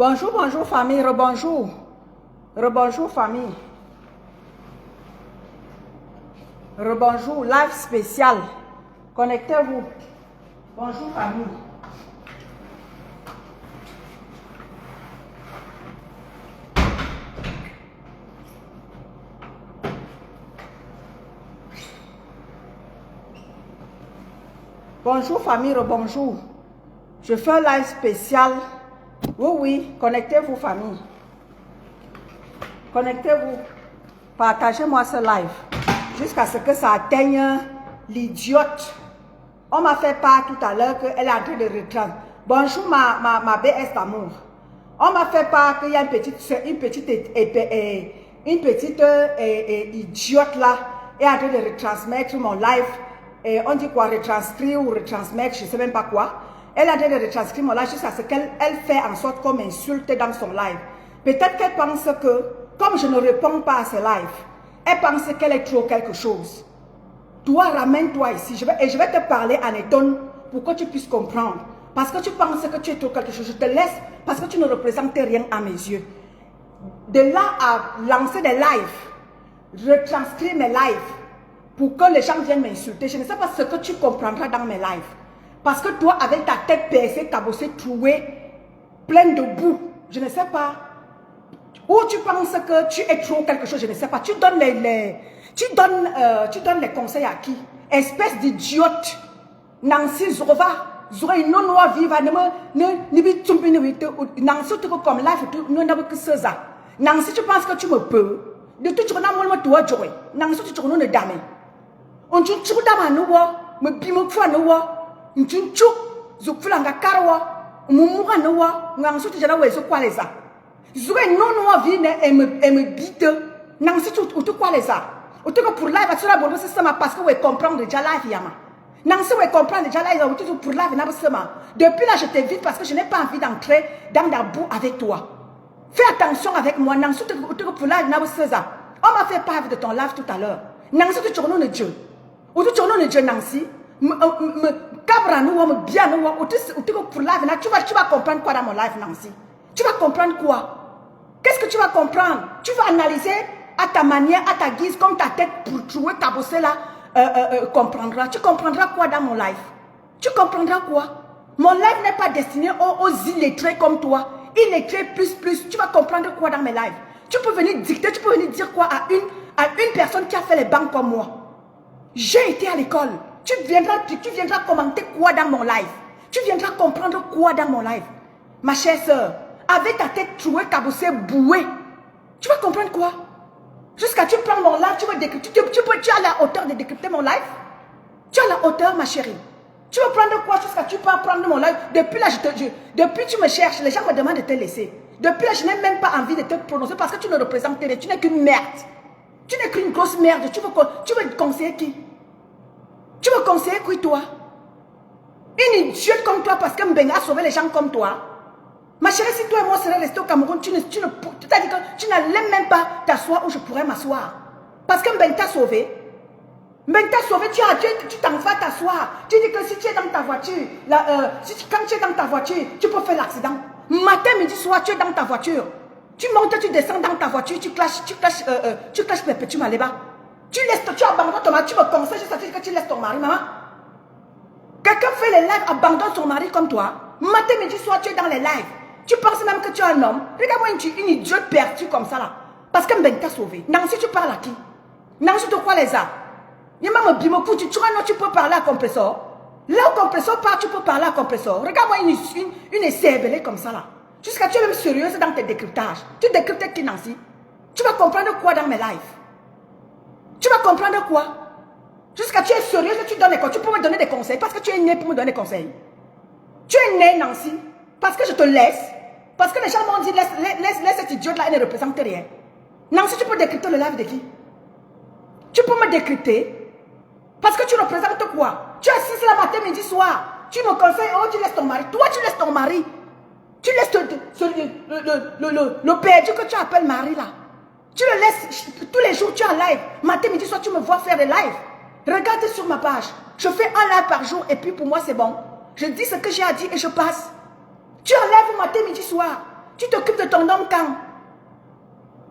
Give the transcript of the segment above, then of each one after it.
Bonjour, bonjour famille, rebonjour. Rebonjour famille. Rebonjour, live spécial. Connectez-vous. Bonjour famille. Bonjour famille, rebonjour. Je fais un live spécial. Oui, oui, connectez-vous famille. Connectez-vous. Partagez-moi ce live. Jusqu'à ce que ça atteigne l'idiote. On m'a fait part tout à l'heure qu'elle est en train de retransmettre. Bonjour ma BS d'amour. On m'a fait part qu'il y a une petite idiote là est en train de retransmettre mon live. Et on dit quoi, retranscrire ou retransmettre, je ne sais même pas quoi. Elle est en train de retranscrire mon live jusqu'à ce qu'elle fait en sorte qu'on m'insulte dans son live. Peut-être qu'elle pense que, comme je ne réponds pas à ce live, elle pense qu'elle est trop quelque chose. Toi, ramène-toi ici. Je vais te parler en étonne pour que tu puisses comprendre. Parce que tu penses que tu es trop quelque chose. Je te laisse parce que tu ne représentes rien à mes yeux. De là à lancer des lives, retranscrire mes lives, pour que les gens viennent m'insulter. Je ne sais pas ce que tu comprendras dans mes lives. Parce que toi, avec ta tête percée, cabossée, trouée, pleine de boue, je ne sais pas. Ou tu penses que tu es trop quelque chose, je ne sais pas. Tu donnes les conseils à qui? Espèce d'idiote. Nancy Zorova. Zora une non-noa viva. Nancy, tu comme là, Nancy, tu penses que tu me peux? De tout, tu rentres toi, Joy. Nancy, tu rentres de dame. On tue dama noua, me bimo kwa noua, on tue zukfulanga karwa, mumura noua, nansu tu jana wezo kwa leza. Zoué non noua vine et me bite, nansu tu kwa leza. Ou tu pour live à cela bon c'est ça parce que vous comprendre déjà live yama. Nansu vous comprendre déjà live ou tu pour live n'a pas. Depuis là je t'évite parce que je n'ai pas envie d'entrer dans la boue avec toi. Fais attention avec moi, nansu tu pour live n'a pas ça. On m'a fait part de ton live tout à l'heure. Nansu tu tournes le Dieu. Ou tu tournes le Dieu Nancy, cabra nous, bien nous, ou tu pour live, tu vas comprendre quoi dans mon live Nancy? Tu vas comprendre quoi? Qu'est-ce que tu vas comprendre? Tu vas analyser à ta manière, à ta guise, comme ta tête pour trouver ta bossée là, comprendras. Tu comprendras quoi dans mon live? Tu comprendras quoi? Mon live n'est pas destiné aux illettrés comme toi. Illettrés plus, tu vas comprendre quoi dans mes lives? Tu peux venir dicter, tu peux venir dire quoi à une personne qui a fait les banques comme moi. J'ai été à l'école. Tu viendras commenter quoi dans mon live? Tu viendras comprendre quoi dans mon live? Ma chère soeur, avec ta tête trouée, cabossée, bouée, tu vas comprendre quoi? Jusqu'à tu prends mon live, tu vas décrypter. Tu as la hauteur de décrypter mon live? Tu as la hauteur, ma chérie. Tu vas prendre quoi jusqu'à tu peux prendre mon live? Depuis là, depuis tu me cherches, les gens me demandent de te laisser. Depuis là, je n'ai même pas envie de te prononcer parce que tu ne représentes rien. Tu n'es qu'une merde. Tu n'es qu'une grosse merde. Tu veux conseiller qui? Tu veux conseiller qui toi? Une idiote comme toi parce que Mbenga a sauvé les gens comme toi. Ma chérie, si toi et moi serais restés au Cameroun, tu t'as dit que tu n'allais même pas t'asseoir où je pourrais m'asseoir. Parce que Mbenga t'a sauvé. Mbenga t'a sauvé, tu t'en vas t'asseoir. Tu dis que si tu es dans ta voiture, quand tu es dans ta voiture, tu peux faire l'accident. Matin, midi, soir, tu es dans ta voiture. Tu montes, tu descends dans ta voiture, tu clashes perpétuellement là-bas. Tu abandonnes ton mari, tu me conseilles juste à dire que tu laisses ton mari, maman. Quelqu'un fait les lives, abandonne son mari comme toi. Matin, midi, soir, tu es dans les lives. Tu penses même que tu es un homme. Regarde-moi une idiote perdue comme ça là. Parce que Ben t'a sauvé. Nancy, tu parles à qui? Nancy, de quoi les a? Tu peux parler à compresseur. Là où compresseur part, tu peux parler à compresseur. Regarde-moi une essai comme ça là. Jusqu'à tu es même sérieuse dans tes décryptages. Tu décryptes qui, Nancy? Tu vas comprendre quoi dans mes lives? Tu vas comprendre quoi? Jusqu'à tu es sérieuse, tu donnes des conseils. Tu peux me donner des conseils parce que tu es née pour me donner des conseils. Tu es née, Nancy, parce que je te laisse. Parce que les gens m'ont dit, laisse cette idiote-là, elle ne représente rien. Nancy, tu peux décrypter le live de qui? Tu peux me décrypter? Parce que tu représentes quoi? Tu es assise là matin, midi, soir. Tu me conseilles, oh, tu laisses ton mari. Toi, tu laisses ton mari. Tu laisses le perdu que tu appelles mari là. Tu le laisses, tous les jours tu es en live. Matin, midi, soir, tu me vois faire des lives. Regarde sur ma page. Je fais un live par jour et puis pour moi c'est bon. Je dis ce que j'ai à dire et je passe. Tu enlèves matin, midi, soir. Tu t'occupes de ton homme quand?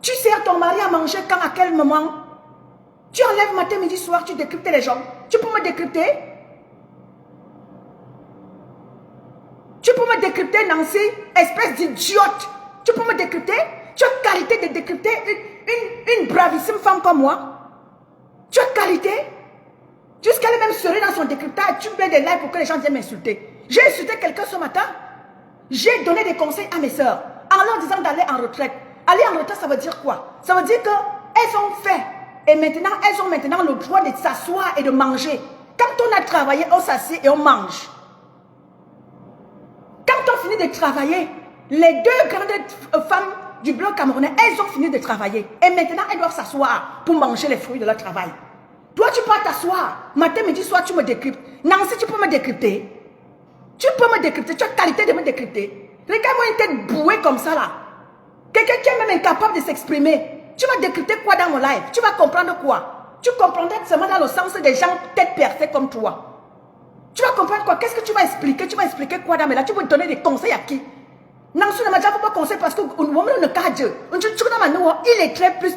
Tu sers ton mari à manger quand? À quel moment? Tu enlèves matin, midi, soir, tu décryptes les gens. Tu peux me décrypter? Tu peux me décrypter, Nancy, espèce d'idiote? Tu peux me décrypter? Tu as qualité de décrypter une bravissime femme comme moi? Tu as qualité? Jusqu'elle est même serée dans son décryptage, tu mets des likes pour que les gens viennent m'insulter. J'ai insulté quelqu'un ce matin. J'ai donné des conseils à mes soeurs en leur disant d'aller en retraite. Aller en retraite, ça veut dire quoi? Ça veut dire qu'elles ont fait. Et maintenant, elles ont maintenant le droit de s'asseoir et de manger. Quand on a travaillé, on s'assied et on mange. Quand on finit de travailler, les deux grandes femmes du bloc camerounais, elles ont fini de travailler. Et maintenant, elles doivent s'asseoir pour manger les fruits de leur travail. Toi, tu peux t'asseoir. Matin, midi, soir, tu me décryptes. Nancy, tu peux me décrypter. Tu peux me décrypter. Tu as qualité de me décrypter. Regarde-moi une tête bouée comme ça là. Quelqu'un qui est même incapable de s'exprimer. Tu vas décrypter quoi dans mon live? Tu vas comprendre quoi? Tu comprendrais seulement dans le sens des gens tête percée comme toi. Tu vas comprendre quoi? Qu'est-ce que tu vas expliquer? Tu vas expliquer quoi dans mes lives? Tu vas donner des conseils à qui? Nancy ne m'a déjà pas conseillé parce que ne cadre. Il est très plus.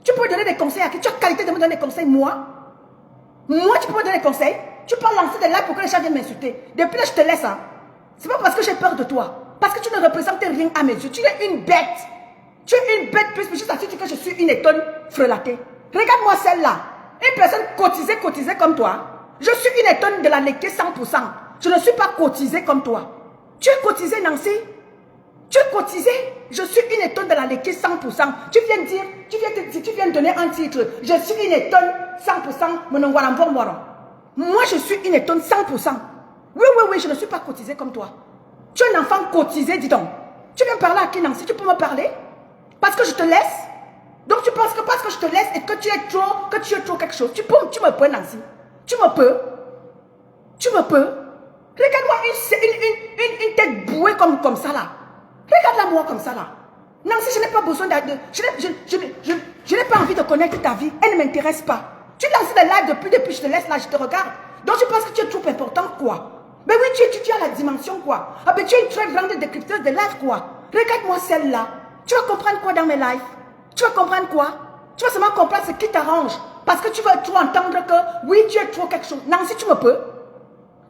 Tu peux donner des conseils à qui? Tu as qualité de me donner des conseils, moi? Moi, tu peux me donner des conseils? Tu peux lancer des lives pour que les gens viennent m'insulter. Depuis là, je te laisse. Hein. C'est pas parce que j'ai peur de toi. Parce que tu ne représentes rien à mes yeux. Tu es une bête. Tu es une bête plus. Je t'assure que je suis une étonne frelatée. Regarde-moi celle-là. Une personne cotisée comme toi. Je suis une étonne de la Léké 100%. Je ne suis pas cotisée comme toi. Tu es cotisée, Nancy? Tu es cotisée? Je suis une étonne de la Léké 100%. Tu viens dire, tu viens donner un titre. Je suis une étonne 100%. Moi, je suis une étonne 100%. Oui, je ne suis pas cotisée comme toi. Tu es un enfant cotisé, dis donc. Tu viens parler à qui, Nancy? Tu peux me parler? Parce que je te laisse? Donc tu penses que parce que je te laisse et que tu es trop quelque chose, tu me peux, Nancy? Tu me peux? Regarde-moi une tête bouée comme ça là. Regarde-la moi comme ça là. Nancy, je n'ai pas besoin je n'ai pas envie de connaître ta vie. Elle ne m'intéresse pas. Tu lances des lives depuis je te laisse là, je te regarde. Donc tu penses que tu es trop important quoi? Mais oui, tu as la dimension quoi? Ah ben tu es une très grande décrypteuse de live quoi? Regarde-moi celle-là. Tu vas comprendre quoi dans mes lives? Tu vas comprendre quoi? Tu vas seulement comprendre ce qui t'arrange. Parce que tu vas trop entendre que oui, tu es trop quelque chose. Nancy, tu me peux?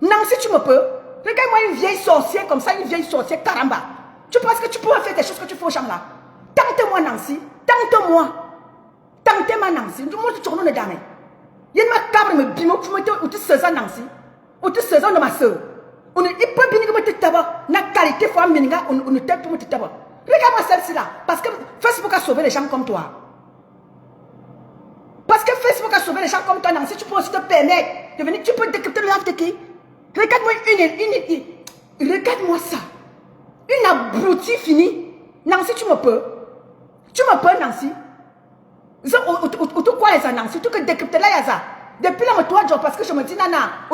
Nancy, tu me peux? Regarde-moi une vieille sorcière comme ça, une vieille sorcière caramba. Tu penses que tu peux faire des choses que tu fais aux gens là? Tente-moi, Nancy. Tente-moi. Tente-moi, Nancy. Moi, tu tournes le dame. Il y a ma cabre, me bimo, ou tu sais ça, Nancy. Ou tu sais ça de ma soeur. On ne peut pas venir me tabac. Na qualité, faut amener, on ne t'aime pas me tabac. Regarde-moi celle-ci là. Parce que Facebook a sauvé les gens comme toi. Parce que Facebook a sauvé les gens comme toi, Nancy. Tu peux aussi te permettre de venir. Tu peux décrypter le live de qui? Regarde-moi regarde-moi ça. Une abrutie finie. Nancy, tu me peux? Tu me peux, Nancy? Ou quoi les Nancy? Tu que décrypter là, Yaza. Depuis là, toi, parce que je me dis, Nana,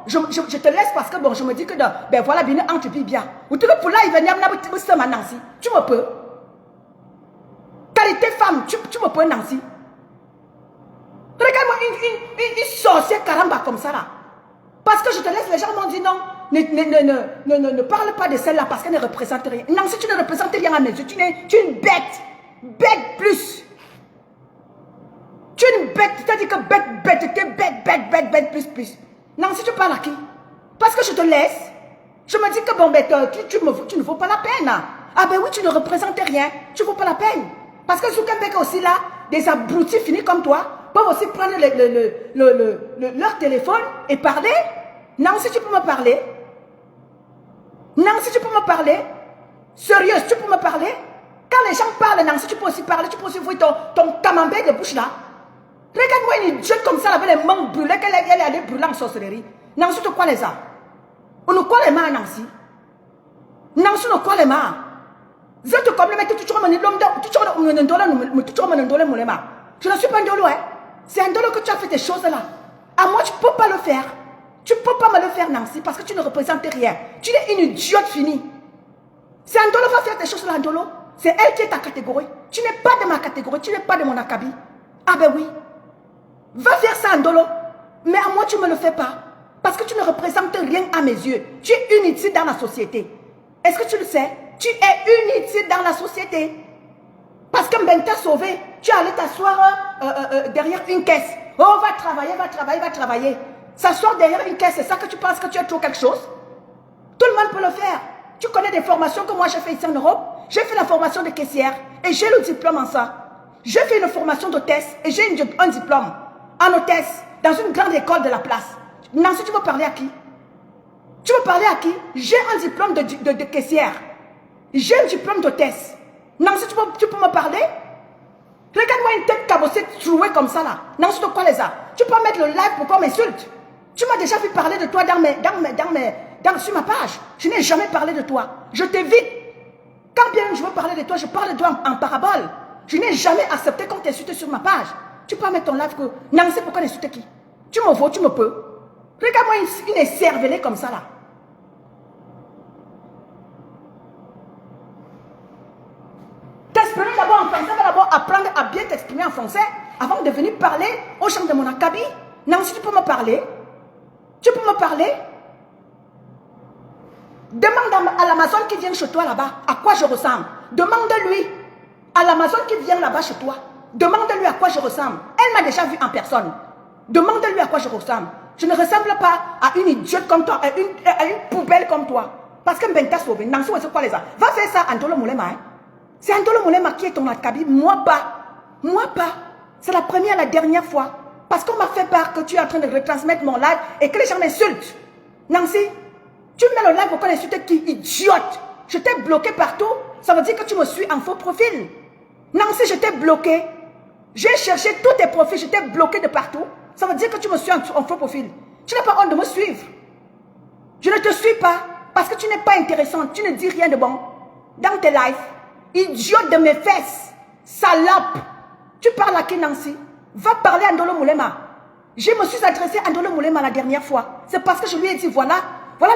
je te laisse parce que bon, je me dis que ben voilà, bien, entre bien. Ou tu que pour là, il vient Nancy. Tu me peux? Qualité femme, tu me peux, Nancy? Regarde-moi une sorcière caramba comme ça là. Parce que je te laisse, les gens m'ont dit non. Ne parle pas de celle-là parce qu'elle ne représente rien. Nancy, tu ne représentes rien à mes yeux. Tu es une bête. Bête plus. Tu es une bête. C'est-à-dire que bête plus. Nancy, tu parles à qui? Parce que je te laisse. Je me dis que bon, tu ne vaux pas la peine. Ah ben oui, tu ne représentes rien. Tu ne vaux pas la peine. Parce que Zuckerberg aussi là, des abrutis finis comme toi, peuvent aussi prendre leur téléphone et parler. Nancy, tu peux me parler? Nancy, tu peux me parler? Sérieuse, tu peux me parler? Quand les gens parlent, Nancy, tu peux aussi parler, tu peux aussi voir ton camembert de bouche là. Regarde-moi une idiote comme ça avec les mains brûlées, qu'elle est allée brûler en sorcellerie. Nancy, tu quoi les a? On nous quoi les mains, Nancy? Nancy, on nous quoi les mains? Je te complète, tu je ne suis pas un dolo, hein. C'est un dolo que tu as fait des choses là. À moi, tu ne peux pas le faire. Tu ne peux pas me le faire, Nancy, parce que tu ne représentes rien. Tu es une idiote finie. C'est un dolo va faire des choses là, un dolo. C'est elle qui est ta catégorie. Tu n'es pas de ma catégorie, tu n'es pas de mon acabit. Ah ben oui. Va faire ça, un dolo. Mais à moi, tu ne me le fais pas. Parce que tu ne représentes rien à mes yeux. Tu es inutile dans la société. Est-ce que tu le sais? Tu es inutile dans la société. Parce que Ben t'a sauvé. Tu es allé t'asseoir derrière une caisse. Oh, va travailler, va travailler, va travailler. S'asseoir derrière une caisse, c'est ça que tu penses que tu as trop quelque chose? Tout le monde peut le faire. Tu connais des formations que moi j'ai fait ici en Europe. J'ai fait la formation de caissière et j'ai le diplôme en ça. J'ai fait une formation d'hôtesse et j'ai un diplôme en hôtesse dans une grande école de la place. Nancy, tu veux parler à qui? Tu veux parler à qui? J'ai un diplôme de caissière. J'ai un diplôme d'hôtesse. Nancy, tu peux me parler? Regarde-moi une tête cabossée, trouée comme ça là. Nancy, de quoi les a? Tu peux mettre le live pour qu'on m'insulte? Tu m'as déjà vu parler de toi sur ma page. Je n'ai jamais parlé de toi. Je t'évite. Quand bien je veux parler de toi, je parle de toi en parabole. Je n'ai jamais accepté qu'on t'insulte sur ma page. Tu peux mettre ton live que... Nancy, pourquoi insulter qui? Tu me vois, tu me peux. Regarde-moi une écervelée comme ça là. T'exprimer d'abord en français, va d'abord apprendre à bien t'exprimer en français avant de venir parler aux gens de mon acabit. Nancy, tu peux me parler? Tu peux me parler? Demande à l'Amazon qui vient chez toi là-bas à quoi je ressemble. Demande-lui à l'Amazon qui vient là-bas chez toi. Demande-lui à quoi je ressemble. Elle m'a déjà vu en personne. Demande-lui à quoi je ressemble. Je ne ressemble pas à une idiote comme toi, à une poubelle comme toi. Parce que Ben t'a sauvé. Nancy, c'est quoi les gens? Va faire ça à Antolo Moulema. Hein? C'est Antolo Moulema qui est ton acabit. Moi pas. Moi pas. C'est la première, la dernière fois. Parce qu'on m'a fait part que tu es en train de retransmettre mon live et que les gens m'insultent. Nancy, tu mets le live pour qu'on insulte qui? Idiote. Je t'ai bloqué partout. Ça veut dire que tu me suis en faux profil. Nancy, je t'ai bloqué. J'ai cherché tous tes profils, je t'ai bloqué de partout. Ça veut dire que tu me suis en faux profil. Tu n'as pas honte de me suivre. Je ne te suis pas parce que tu n'es pas intéressante. Tu ne dis rien de bon dans tes lives. Idiote de mes fesses. Salope. Tu parles à qui, Nancy? Va parler à Ndolo Moulema. Je me suis adressée à Ndolo Moulema la dernière fois. C'est parce que je lui ai dit, voilà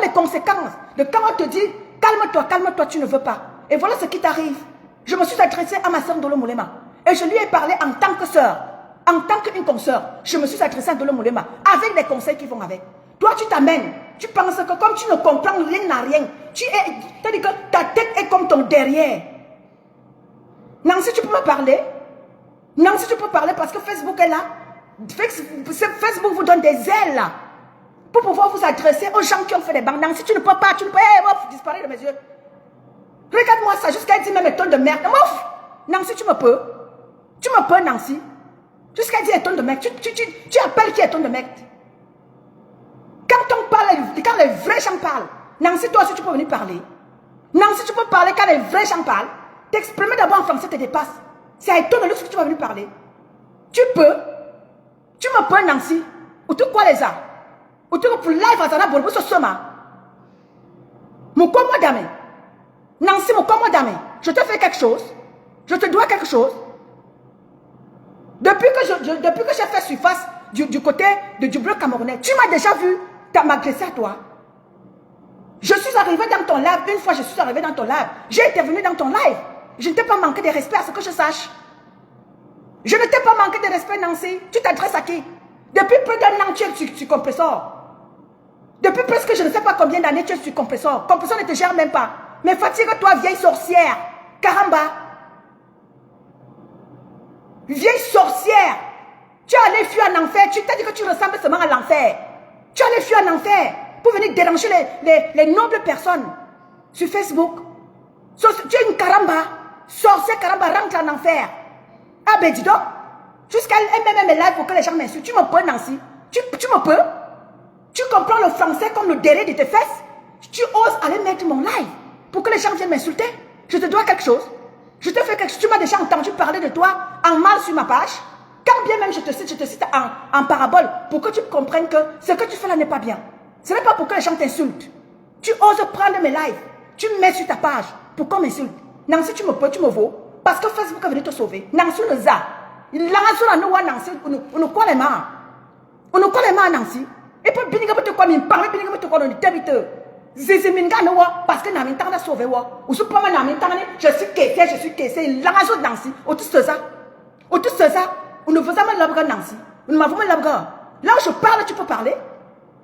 les conséquences de quand on te dit, calme-toi, tu ne veux pas. Et voilà ce qui t'arrive. Je me suis adressée à ma soeur Ndolo Moulema. Et je lui ai parlé en tant que soeur, en tant qu'une consoeur. Je me suis adressée à Ndolo Moulema avec des conseils qui vont avec. Toi, tu t'amènes. Tu penses que comme tu ne comprends rien à rien, c'est-à-dire que ta tête est comme ton derrière. Nancy, tu peux me parler? Nancy, tu peux parler parce que Facebook est là. Facebook vous donne des ailes là. Pour pouvoir vous adresser aux gens qui ont fait des banques. Nancy, tu ne peux pas, disparaître de mes yeux. Regarde-moi ça, jusqu'à dire même tonne de merde. Mouf! Nancy, tu me peux? Tu me peux, Nancy? Jusqu'à dire tonne de merde. Tu appelles qui est tonne de merde? Quand on parle, quand les vrais gens parlent, Nancy, toi aussi tu peux venir parler. Nancy, tu peux parler quand les vrais gens parlent. T'exprimer d'abord en français te dépasse. C'est à toi de l'autre que tu vas venir parler. Tu peux? Tu me peux, Nancy? Ou tu quoi les a? Ou tu pour live à Zana Bolbo ce soma? Mon comment dame? Nancy, mon comment dame? Je te fais quelque chose? Je te dois quelque chose? Depuis que j'ai fait surface du côté du bloc camerounais, tu m'as déjà vu m'agresser à toi. Je suis arrivé dans ton live, une fois je suis arrivé dans ton live, j'ai intervenu dans ton live. Je ne t'ai pas manqué de respect à ce que je sache. Je ne t'ai pas manqué de respect, Nancy. Tu t'adresses à qui? Depuis plus d'un an, tu es sur compresseur. Depuis presque je ne sais pas combien d'années tu es sur compresseur. Compresseur ne te gère même pas. Mais fatigue-toi, vieille sorcière. Caramba. Vieille sorcière. Tu es allé fuir en enfer. Tu t'as dit que tu ressembles seulement à l'enfer. Tu es allé fuir en enfer pour venir déranger les nobles personnes sur Facebook. Tu es une caramba. Sorcière caramba, rentre en enfer. Ah ben dis donc. Jusqu'à elle-même est live pour que les gens m'insultent. Tu me peux, Nancy? Tu me peux? Tu comprends le français comme le derrière de tes fesses? Tu oses aller mettre mon live pour que les gens viennent m'insulter? Je te dois quelque chose? Je te fais quelque chose? Tu m'as déjà entendu parler de toi en mal sur ma page? Quand bien même je te cite en parabole pour que tu comprennes que ce que tu fais là n'est pas bien. Ce n'est pas pour que les gens t'insultent. Tu oses prendre mes lives, tu me mets sur ta page pour qu'on m'insulte. Nancy, tu me peux, tu me vaux. Parce que Facebook est venu te sauver. Nancy le za. Il l'a sur la Nancy. On nous colle les mains. On nous colle les mains, Nancy. Et puis, bien que tu quoi, mais parle, bien que tu quoi, on est terrible. Zézéminga no wa parce que Nami t'a sauvé wa. Ou sous pas ma Nami t'a je suis caissé, il l'a sur Nancy. Au tout ça. Au tout ça. On ne faisait pas l'abga Nancy. On ne m'a pas l'abga. Là où je parle, tu peux parler.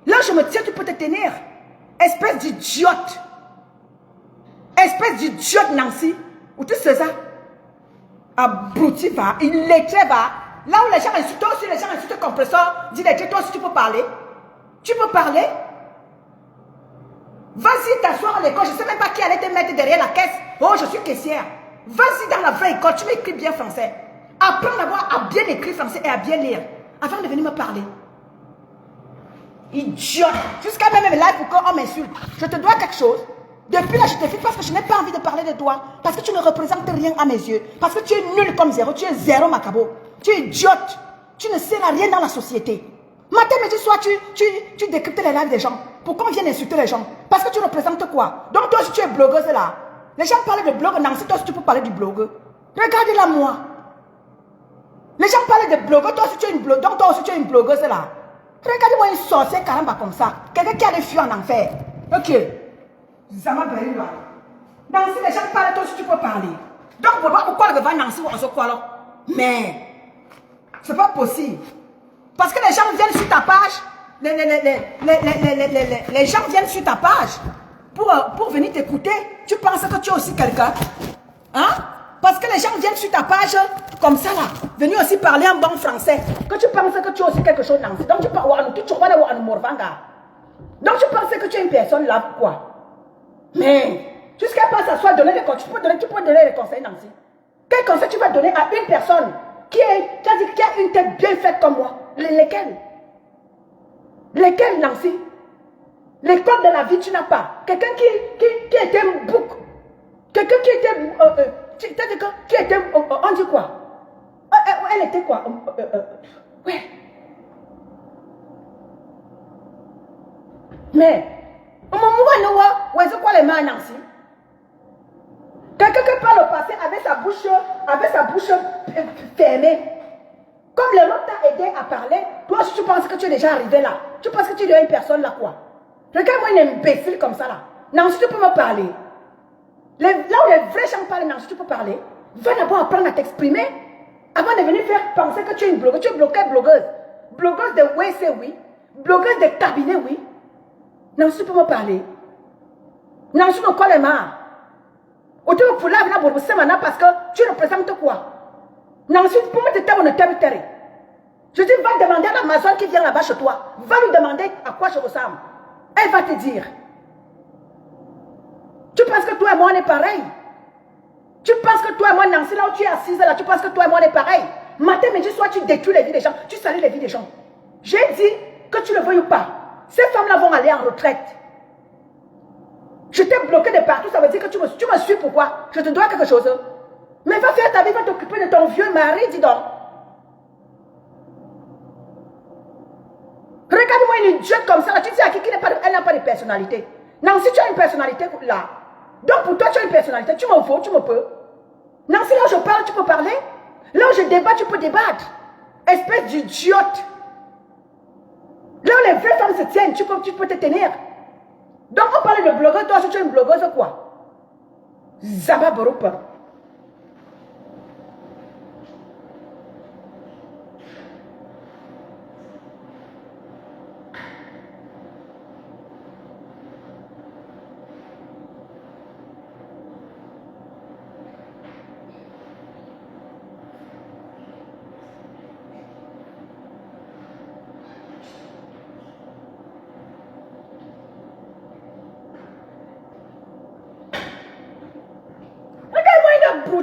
Là où je me tiens, tu peux te tenir. Espèce d'idiote. Espèce d'idiote Nancy. Où tu sais ça? Abruti va, illettré va. Là où les gens insultent, toi aussi les gens insultent compresseur, dis les toi aussi tu peux parler. Tu peux parler. Vas-y t'asseoir à l'école, je ne sais même pas qui allait te mettre derrière la caisse. Oh, je suis caissière. Vas-y dans la vraie école, tu m'écris bien français. Apprends d'abord à bien écrire français et à bien lire avant de venir me parler. Idiote. Jusqu'à même là pour qu'on m'insulte. Je te dois quelque chose. Depuis là, je te fiche parce que je n'ai pas envie de parler de toi. Parce que tu ne représentes rien à mes yeux. Parce que tu es nul comme zéro. Tu es zéro, Macabo. Tu es idiote. Tu ne sers à rien dans la société. Matin, midi, soir, tu décryptes les lives des gens. Pourquoi on vient insulter les gens? Parce que tu représentes quoi? Donc toi, si tu es blogueuse là, les gens parlent de blog. Nancy, toi aussi, tu peux parler du blog. Regardez-la, moi. Les gens parlent de blogueuse. Toi aussi, tu es une blogueuse. Donc toi aussi, tu es une blogueuse là. Regardez-moi une sorcière caramba comme ça. Quelqu'un qui a des fuites en enfer. Ok. Zama Beri là. Nancy, les gens parlent, toi aussi tu peux parler. Donc pourquoi le va Nancy ou on se quoi là? Mais c'est pas possible. Parce que les gens viennent sur ta page. Les gens viennent sur ta page pour venir t'écouter. Tu penses que tu es aussi quelqu'un? Hein? Parce que les gens viennent sur ta page comme ça là, venir aussi parler en bon français. Que tu penses que tu es aussi quelque chose, Nancy. Donc tu penses que tu es une personne là, quoi? Mais, jusqu'à pas s'asseoir, donner des conseils. Tu peux donner des conseils, Nancy. Quel conseil tu vas donner à une personne qui a une tête bien faite comme moi? Lesquelles? Lesquelles, Nancy? Les codes de la vie, tu n'as pas. Quelqu'un qui était un bouc. Quelqu'un qui était... qui était... On dit quoi? Elle était quoi? Ouais. Mais... C'est quoi les mains, Nancy? Quelqu'un qui par le passé avec sa bouche fermée. Comme le l'autre t'a aidé à parler, toi si tu penses que tu es déjà arrivé là, tu penses que tu es une personne là quoi? Regarde-moi une imbécile comme ça là. Nancy, tu peux me parler. Là où les vrais gens parlent, Nancy, tu peux parler. Va d'abord apprendre à t'exprimer avant de venir faire penser que tu es une blogueuse. Tu es blogueuse. Blogueuse de WC, oui. Blogueuse de cabinet, oui. Nancy, tu peux me parler. Nancy, non, quoi les mains? Autant pour là, parce que tu représentes quoi? Nancy, pour me te taire, on ne t'aime pas. Je dis, va demander à l'Amazon qui vient là-bas chez toi. Va lui demander à quoi je ressemble. Elle va te dire. Tu penses que toi et moi, on est pareil? Tu penses que toi et moi, Nancy, là où tu es assise, là, tu penses que toi et moi, on est pareil? Matin, midi, soir, tu détruis les vies des gens. Tu salis les vies des gens. J'ai dit que tu le veuilles ou pas. Ces femmes-là vont aller en retraite. Je t'ai bloqué de partout, ça veut dire que tu me suis pourquoi? Je te dois quelque chose. Mais va faire ta vie, va t'occuper de ton vieux mari, dis donc. Regarde-moi une idiote comme ça, tu dis à qui elle n'a pas de personnalité. Non, si tu as une personnalité là, donc pour toi tu as une personnalité, tu m'en faut, tu me peux. Non, si là où je parle, tu peux parler. Là où je débat, tu peux débattre. Espèce d'idiote. Là où les vraies femmes se tiennent, tu peux te tenir. Donc on parle de blogueuse, toi si tu es une blogueuse quoi? Zaba Borupa.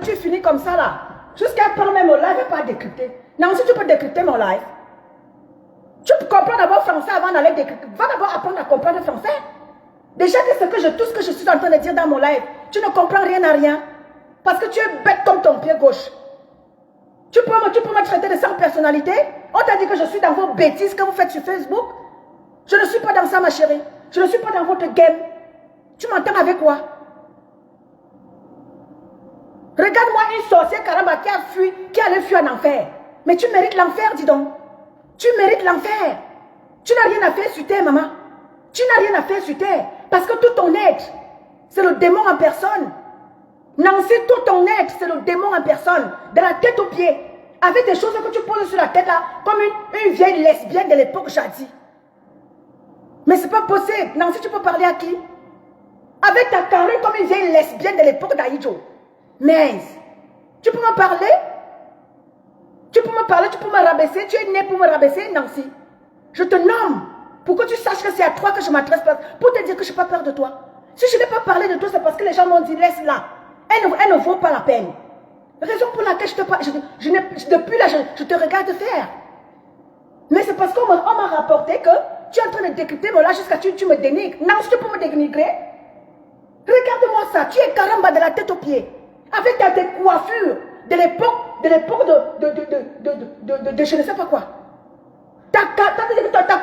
Tu finis comme ça là. Jusqu'à prendre même mon live et pas décrypter. Non, si tu peux décrypter mon live, tu comprends d'abord français avant d'aller décrypter. Va d'abord apprendre à comprendre français. Déjà que tout ce que je suis en train de dire dans mon live, tu ne comprends rien à rien. Parce que tu es bête comme ton pied gauche. Tu peux me traiter de sans personnalité. On t'a dit que je suis dans vos bêtises que vous faites sur Facebook. Je ne suis pas dans ça ma chérie. Je ne suis pas dans votre game. Tu m'entends avec quoi? Regarde-moi une sorcière caramba qui allait fuir en enfer. Mais tu mérites l'enfer, dis donc. Tu mérites l'enfer. Tu n'as rien à faire sur terre, maman. Tu n'as rien à faire sur terre. Parce que tout ton être, c'est le démon en personne. Nancy, tout ton être, c'est le démon en personne. De la tête aux pieds. Avec des choses que tu poses sur la tête là, comme une vieille lesbienne de l'époque jadis. Mais c'est pas possible. Nancy, tu peux parler à qui? Avec ta carrure comme une vieille lesbienne de l'époque d'Aïdjo. Mais, tu peux me parler? Tu peux me parler, tu peux me rabaisser. Tu es né pour me rabaisser, Nancy. Je te nomme pour que tu saches que c'est à toi que je m'adresse, pour te dire que je n'ai pas peur de toi. Si je n'ai pas parlé de toi, c'est parce que les gens m'ont dit, laisse-la. Elle ne vaut pas la peine. Raison pour laquelle je te parle, depuis là, je te regarde faire. Mais c'est parce qu'on m'a rapporté que tu es en train de décrypter, mais là, jusqu'à tu me dénigres. Non, si tu peux me dénigrer, regarde-moi ça. Tu es caramba de la tête aux pieds. Avec tes coiffures de l'époque de je ne sais pas quoi. Ta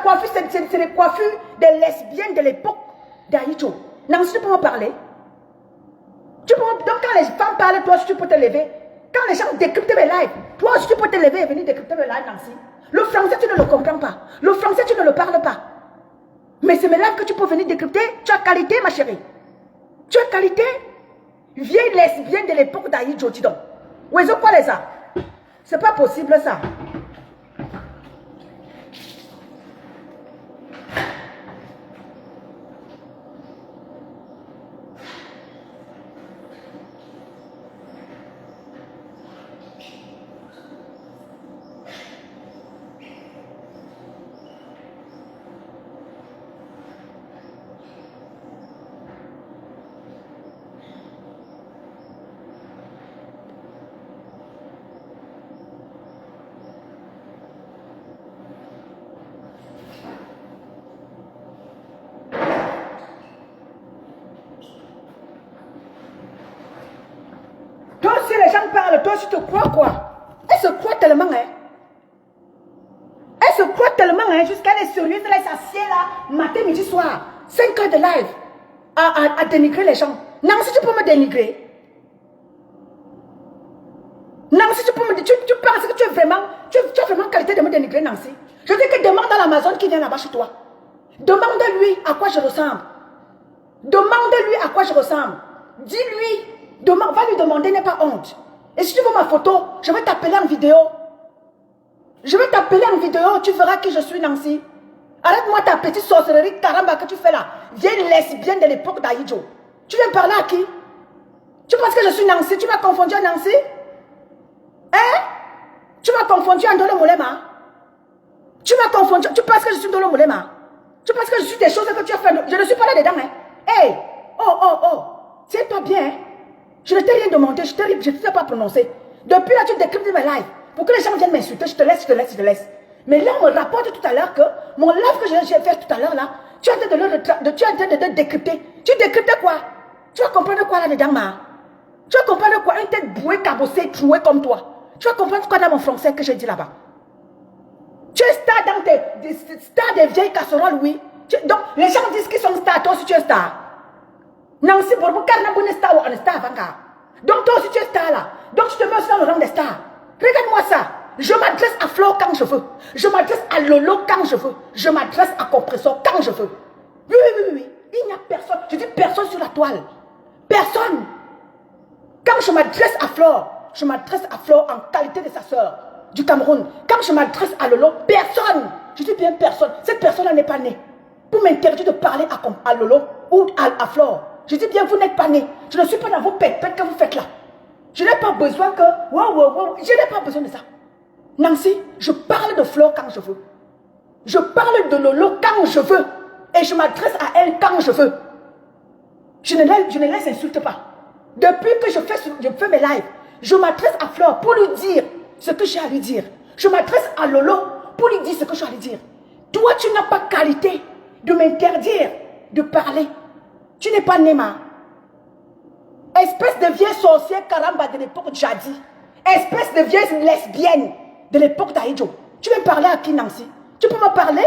coiffure, c'est les coiffures des lesbiennes de l'époque d'Aïdjo. Non, si tu peux me parler. Donc quand les femmes parlent, toi aussi tu peux te lever. Quand les gens décryptent mes lives, toi aussi tu peux te lever et venir décrypter mes lives, Nancy. Le français, tu ne le comprends pas. Le français, tu ne le parles pas. Mais c'est mes lives que tu peux venir décrypter. Tu as qualité, ma chérie. Tu as qualité. Vieille lesbienne de l'époque d'Aïdjo, dis donc. Où est-ce quoi les a? C'est pas possible ça. Toi aussi les gens parlent, toi aussi tu crois quoi? Elle se croit tellement, hein? Elle se croit tellement, hein? Jusqu'à elle est sérieuse, elle s'assied là, matin, midi, soir. 5 heures de live à dénigrer les gens. Non, si tu peux me dénigrer. Non, si tu peux me dire, tu penses que tu as vraiment qualité de me dénigrer, Nancy. Je dis que demande à l'Amazon qui vient là-bas chez toi. Demande-lui à quoi je ressemble. Demande-lui à quoi je ressemble. Dis-lui. Va lui demander, n'aie pas honte. Et si tu veux ma photo, je vais t'appeler en vidéo. Je vais t'appeler en vidéo, tu verras qui je suis, Nancy. Arrête-moi ta petite sorcellerie caramba que tu fais là. Vieille lesbienne de l'époque d'Aïdjo. Tu viens parler à qui? Tu penses que je suis Nancy? Tu m'as confondu à Nancy? Hein? Tu m'as confondu à Ndolo Moulema? Tu m'as confondu. Tu penses que je suis Ndolo Moulema? Tu penses que je suis des choses que tu as fait? Je ne suis pas là dedans, hein? Hey! Oh! Tiens-toi bien, hein? Je ne t'ai rien demandé, je ne t'ai pas prononcé. Depuis là, tu décryptes mes lives. Pour que les gens viennent m'insulter, je te laisse. Mais là, on me rapporte tout à l'heure que mon live que j'ai fait tout à l'heure là, tu es en train de décrypter. Tu décryptes quoi? Tu vas comprendre quoi là-dedans, ma? Tu vas comprendre quoi? Une tête bouée, cabossée, trouée comme toi. Tu vas comprendre quoi dans mon français que j'ai dit là-bas? Tu es star dans stars des vieilles casseroles, oui. Donc, les gens disent qu'ils sont stars, toi aussi tu es star. Nancy Borbou, Karnaboune star ou un star avant. Donc toi aussi tu es star là. Donc tu te mets aussi dans le rang des stars. Regarde-moi ça. Je m'adresse à Flo quand je veux. Je m'adresse à Lolo quand je veux. Je m'adresse à Compressor quand je veux. Oui. Il n'y a personne. Je dis personne sur la toile. Personne. Quand je m'adresse à Flore, je m'adresse à Flore en qualité de sa sœur du Cameroun. Quand je m'adresse à Lolo, personne. Je dis bien personne. Cette personne-là n'est pas née pour m'interdire de parler à Lolo ou à Flore. Je dis bien, vous n'êtes pas nés. Je ne suis pas dans vos pètes que vous faites là. Je n'ai pas besoin que... Je n'ai pas besoin de ça. Nancy, je parle de Flore quand je veux. Je parle de Lolo quand je veux. Et je m'adresse à elle quand je veux. Je ne les insulte pas. Depuis que je fais mes lives, je m'adresse à Flore pour lui dire ce que j'ai à lui dire. Je m'adresse à Lolo pour lui dire ce que j'ai à lui dire. Toi, tu n'as pas qualité de m'interdire de parler. Tu n'es pas Néma. Espèce de vieille sorcière caramba de l'époque Jadi. Espèce de vieille lesbienne de l'époque d'Aïdjo. Tu veux parler à qui, Nancy? Tu peux me parler?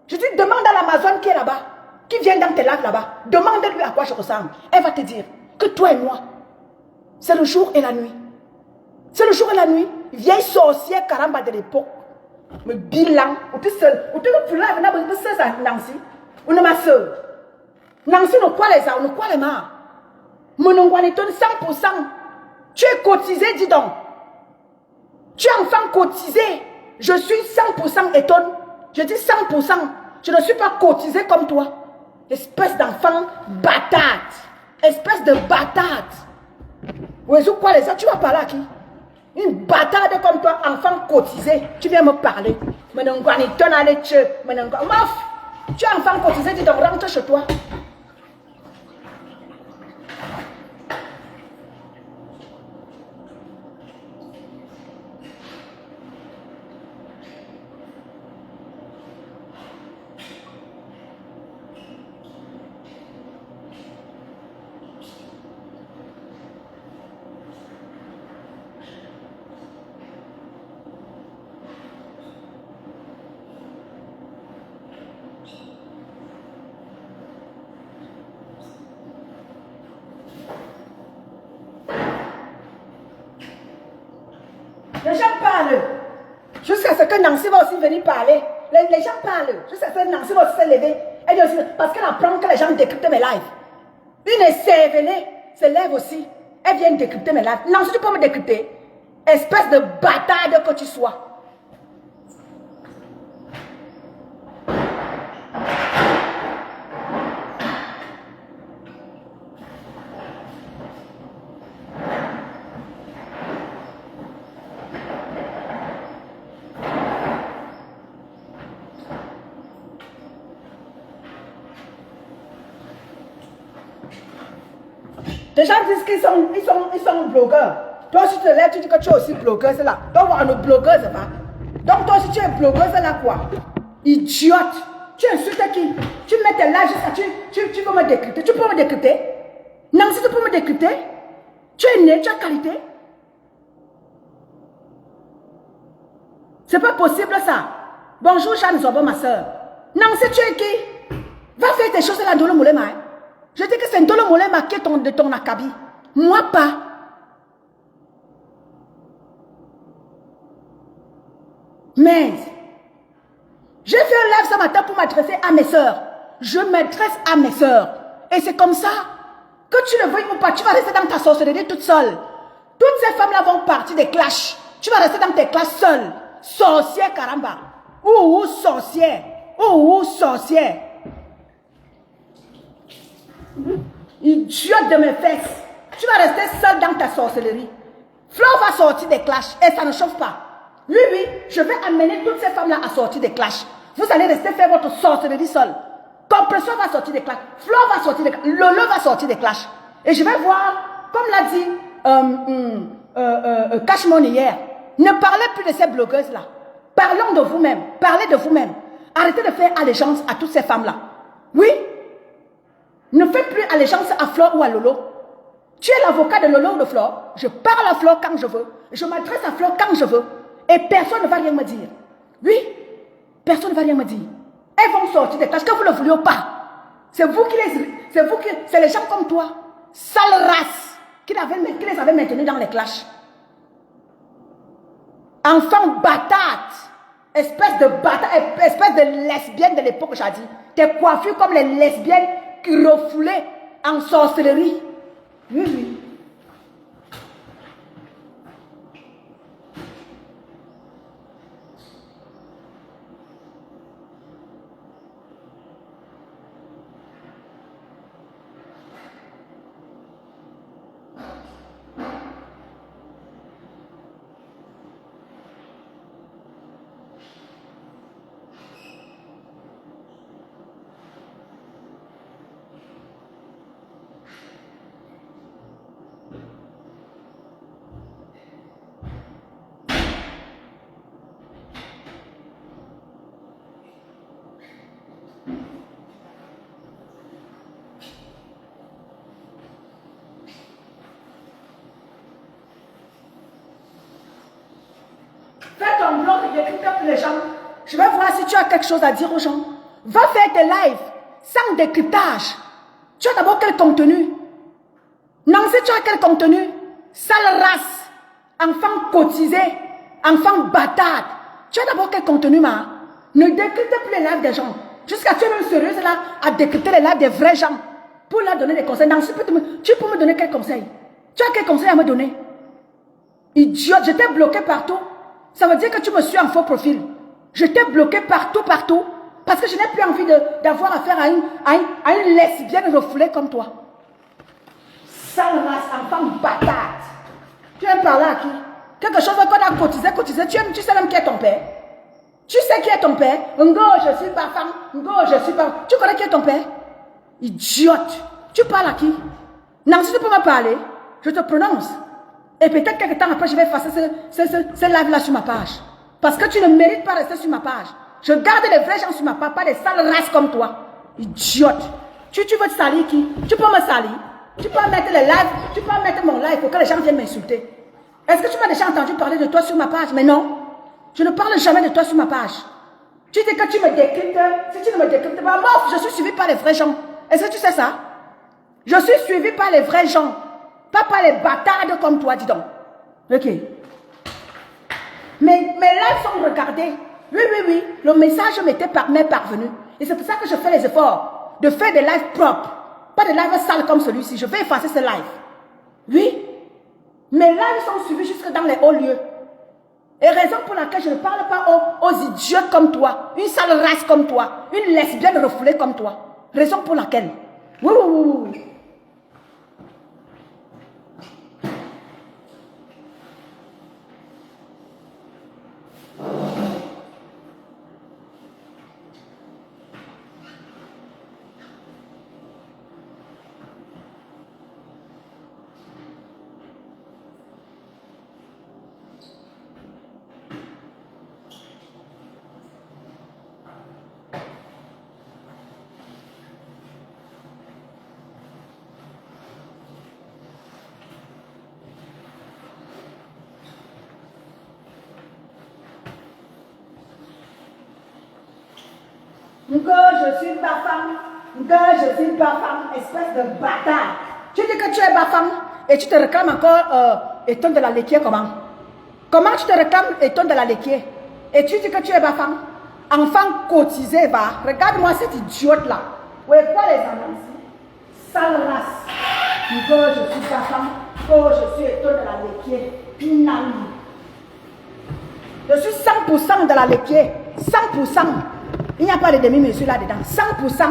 Je dis, demande à l'Amazon qui est là-bas, qui vient dans tes lives là-bas. Demande-lui à quoi je ressemble. Elle va te dire que toi et moi, c'est le jour et la nuit. C'est le jour et la nuit. Vieille sorcière caramba de l'époque. Me bilan. Ou tu seul. Ou tu veux plus là, Nancy. Ou ne ma soeur. Nancy, nous quoi les a, nous quoi les mains. Mon est 100%. Tu es cotisé, dis donc. Tu es enfant cotisé. Je suis 100% étonne. Je dis 100%. Je ne suis pas cotisé comme toi. Espèce d'enfant bâtard. Espèce de bâtard. Oui, ou quoi les gens, tu vas parler à qui? Une bâtarde comme toi, enfant cotisé. Tu viens me parler. Tu es enfant cotisé, tu te rentres chez toi. Les gens parlent. Jusqu'à ce que Nancy va aussi venir parler. Les gens parlent. Jusqu'à ce que Nancy va aussi se lever. Elle dit aussi, parce qu'elle apprend que les gens décryptent mes lives. Une cervelée se lève aussi. Elle vient décrypter mes lives. Nancy, tu peux me décrypter. Espèce de bâtarde que tu sois. Les gens disent qu'ils sont blogueurs. Toi, si tu te lèves, tu dis que tu es aussi blogueuse là. Donc, on est blogueuse, va. Donc, toi, si tu es blogueuse là, quoi? Idiote. Tu insultes qui? Tu mets tes lives jusqu'à... Tu peux me décrypter. Tu peux me décrypter? Non, si tu peux me décrypter, tu es né, tu as qualité. C'est pas possible ça. Bonjour, Jeanne Zobo, ma soeur. Non, si tu es qui? Va faire tes choses là dans le moulin. Je dis que c'est Ndolo Molema qui est de ton akabi. Moi pas. Mais, j'ai fait un live ce matin pour m'adresser à mes soeurs. Je m'adresse à mes soeurs. Et c'est comme ça que tu le veuilles ou pas, tu vas rester dans ta sorcellerie toute seule. Toutes ces femmes-là vont partir des clashs. Tu vas rester dans tes classes seule. Sorcière, caramba. Ouh, sorcière. Ouh, sorcière. Idiote de mes fesses. Tu vas rester seule dans ta sorcellerie. Flo va sortir des clashs et ça ne chauffe pas. Oui, je vais amener toutes ces femmes-là à sortir des clashs. Vous allez rester faire votre sorcellerie seule. Compresseur va sortir des clashs. Flo va sortir des clashs. Lolo va sortir des clashs. Et je vais voir, comme l'a dit Cash Money hier, ne parlez plus de ces blogueuses-là. Parlons de vous-même. Parlez de vous-même. Arrêtez de faire allégeance à toutes ces femmes-là. Oui. Ne faites plus allégeance à Flore ou à Lolo. Tu es l'avocat de Lolo ou de Flore. Je parle à Flore quand je veux. Je m'adresse à Flore quand je veux. Et personne ne va rien me dire. Oui, personne ne va rien me dire. Elles vont sortir des classes que vous ne vouliez pas. C'est vous qui c'est les gens comme toi, sale race, qui les avaient maintenus dans les clashs. Enfant bâtard, espèce de lesbienne de l'époque, j'ai dit. T'es coiffue comme les lesbiennes qui refoulaient en sorcellerie. Oui. Fais ton blog et décrypte pour les gens. Je vais voir si tu as quelque chose à dire aux gens. Va faire tes lives sans décryptage. Tu as d'abord quel contenu? Non, si tu as quel contenu? Sale race, enfant cotisé, enfant bâtard. Tu as d'abord quel contenu, ma? Ne décrypte plus les lives des gens. Jusqu'à tu es même sérieuse là à décrypter les lives des vrais gens pour leur donner des conseils. Non, tu peux me donner quel conseil? Tu as quel conseil à me donner? Idiote, je t'ai bloqué partout. Ça veut dire que tu me suis en faux profil. Je t'ai bloqué partout. Parce que je n'ai plus envie d'avoir affaire à une lesbienne refoulée comme toi. Sale race, enfant bâtard. Tu viens parler à qui? Quelque chose qu'on a cotisé. Tu sais même qui est ton père? Tu sais qui est ton père? Ngo, je suis pas femme. Ngo, je suis pas... Tu connais qui est ton père? Idiote. Tu parles à qui? Non, si tu peux me parler, je te prononce. Et peut-être quelques temps après, je vais effacer ce live-là sur ma page. Parce que tu ne mérites pas de rester sur ma page. Je garde les vrais gens sur ma page, pas des sales races comme toi. Idiote. Tu veux te salir qui? Tu peux me salir? Tu peux mettre les lives, tu peux mettre mon live pour que les gens viennent m'insulter. Est-ce que tu m'as déjà entendu parler de toi sur ma page? Mais non. Je ne parle jamais de toi sur ma page. Tu dis que tu me décryptes. Si tu ne me décryptes pas, moi, je suis suivi par les vrais gens. Est-ce que tu sais ça? Je suis suivi par les vrais gens. Pas par les bâtards comme toi, dis donc. Ok. Mes lives sont regardés. Oui. Le message m'est parvenu. Et c'est pour ça que je fais les efforts de faire des lives propres. Pas des lives sales comme celui-ci. Je vais effacer ce live. Oui. Mes lives sont suivis jusque dans les hauts lieux. Et raison pour laquelle je ne parle pas aux idiots comme toi. Une sale race comme toi. Une lesbienne refoulée comme toi. Raison pour laquelle. Oui. Je suis pas femme, espèce de bâtard. Tu dis que tu es ma femme et tu te réclames encore étonne de la laitière comment? Comment tu te réclames étonne de la laitière? Et tu dis que tu es ma femme? Enfant cotisé, va. Regarde-moi cette idiote là. Ouais, quoi les annonces? Sale race. Je suis pas femme. Je suis étonne de la laitière. Pinami. Je suis 100% de la laitière. 100%. Il n'y a pas de demi-mesure là-dedans. 100%.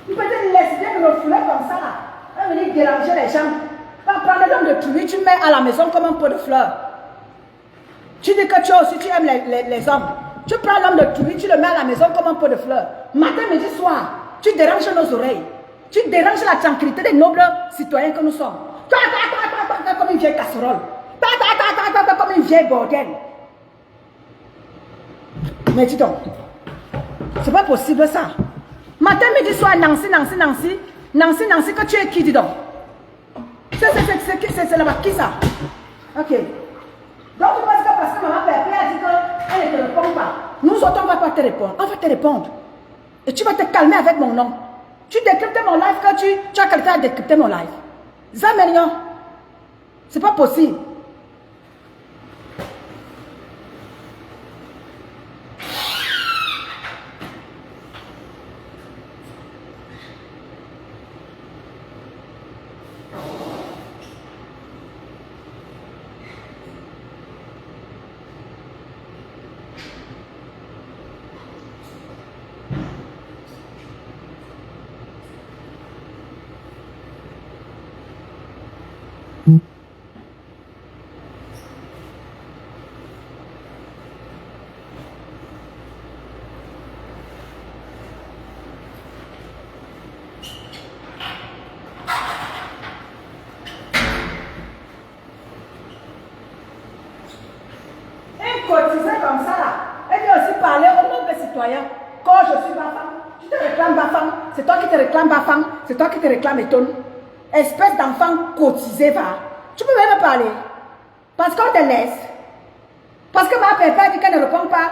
Une petite lesbienne refoulée comme ça là. Elle venir déranger les gens. Va prendre l'homme de truie, tu mets à la maison comme un pot de fleurs. Tu dis que tu aussi tu aimes les hommes. Tu prends l'homme de truie, tu le mets à la maison comme un pot de fleurs. Matin, midi, soir, tu déranges nos oreilles. Tu déranges la tranquillité des nobles citoyens que nous sommes. Comme une vieille casserole. Comme une vieille bordel. Mais dis donc, c'est pas possible ça. Matin, midi, soir, Nancy, que tu es qui, dis donc? C'est là-bas, qui ça? Ok. Donc, tu penses que parce que maman Pépé a dit qu'elle ne te répond pas, nous autres, on ne va pas te répondre. On va te répondre. Et tu vas te calmer avec mon nom. Tu décryptes mon live quand tu as quelqu'un à décrypter mon live. Zamérion, c'est pas possible. Comme ça là, elle vient aussi parler au nom des citoyens. Quand je suis ma femme, tu te réclames ma femme, c'est toi qui te réclames ma femme, c'est toi qui te réclames étonne. Espèce d'enfant cotisé, va. Tu peux même parler. Parce qu'on te laisse. Parce que ma pépère dit qu'elle ne répond pas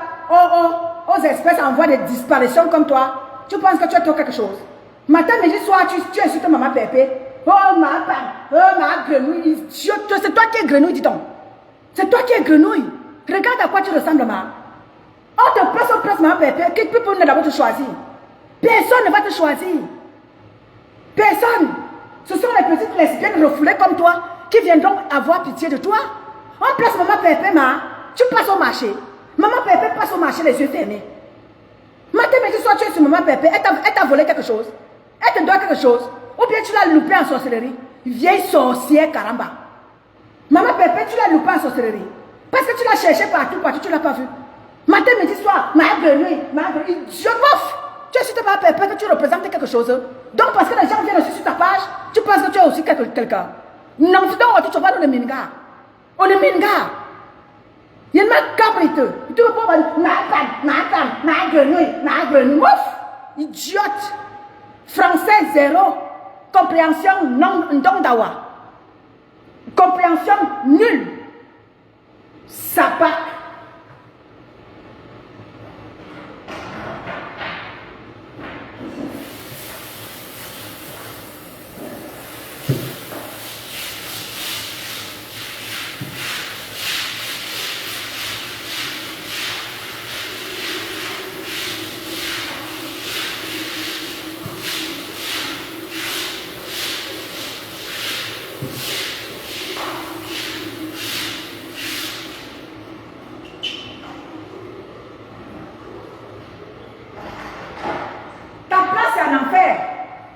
aux espèces en voie de disparition comme toi. Tu penses que tu as trop quelque chose. Matin, midi, soir, tu insultes maman pépé. Oh ma femme, oh ma grenouille. C'est toi qui es grenouille, dis donc. C'est toi qui es grenouille. Regarde à quoi tu ressembles, ma. On te place, ma pépé. Qui peut d'abord te choisir? Personne ne va te choisir. Personne. Ce sont les petites lesbiennes refoulées comme toi qui viendront avoir pitié de toi. On place maman Pépé, tu passes au marché. Maman Pépé passe au marché les yeux fermés. Matin, midi, soir, tu es sur maman Pépé, elle t'a volé quelque chose. Elle te doit quelque chose. Ou bien tu l'as loupé en sorcellerie. Vieille sorcière, caramba. Maman Pépé, tu l'as loupé en sorcellerie. Parce que tu l'as cherché partout, tu ne l'as pas vu. Matin, midi, soir, ma nuit, idiot, bof. Tu es sur ta maman Pépé que tu représentes quelque chose. Donc, parce que les gens viennent aussi sur ta page, tu penses que tu es aussi quelqu'un. Non, tu vas dans le minga. On est minga. Il y a une cabrite. Tu veux pas ma grenouille, mouf. Idiote. Français zéro. Compréhension non d'ondawa. Compréhension nulle. Sapak.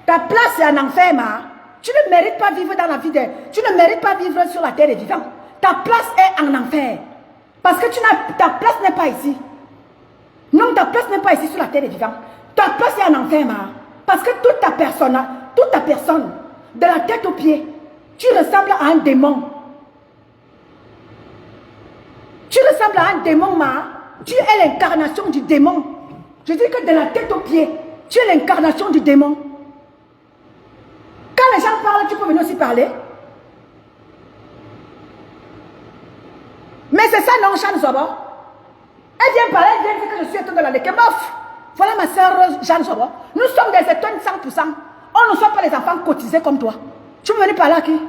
Ta place c'est un enfer, ma. Tu ne mérites pas vivre dans la vie tu ne mérites pas vivre sur la terre des vivants. Ta place est en enfer. Parce que ta place n'est pas ici. Non, ta place n'est pas ici sur la terre des vivants. Ta place est en enfer, ma. Parce que toute ta personne, de la tête aux pieds, tu ressembles à un démon. Tu ressembles à un démon, ma. Tu es l'incarnation du démon. Je dis que de la tête aux pieds, tu es l'incarnation du démon. Quand les gens parlent, tu peux venir aussi parler. Mais c'est ça, non, Jeanne Zobo. Elle vient parler, elle vient dire que je suis étonne de la leke. Bof. Voilà ma soeur Jeanne Zobo. Nous sommes des étonnes 100%. On ne soit pas les enfants cotisés comme toi. Tu veux venir parler à qui?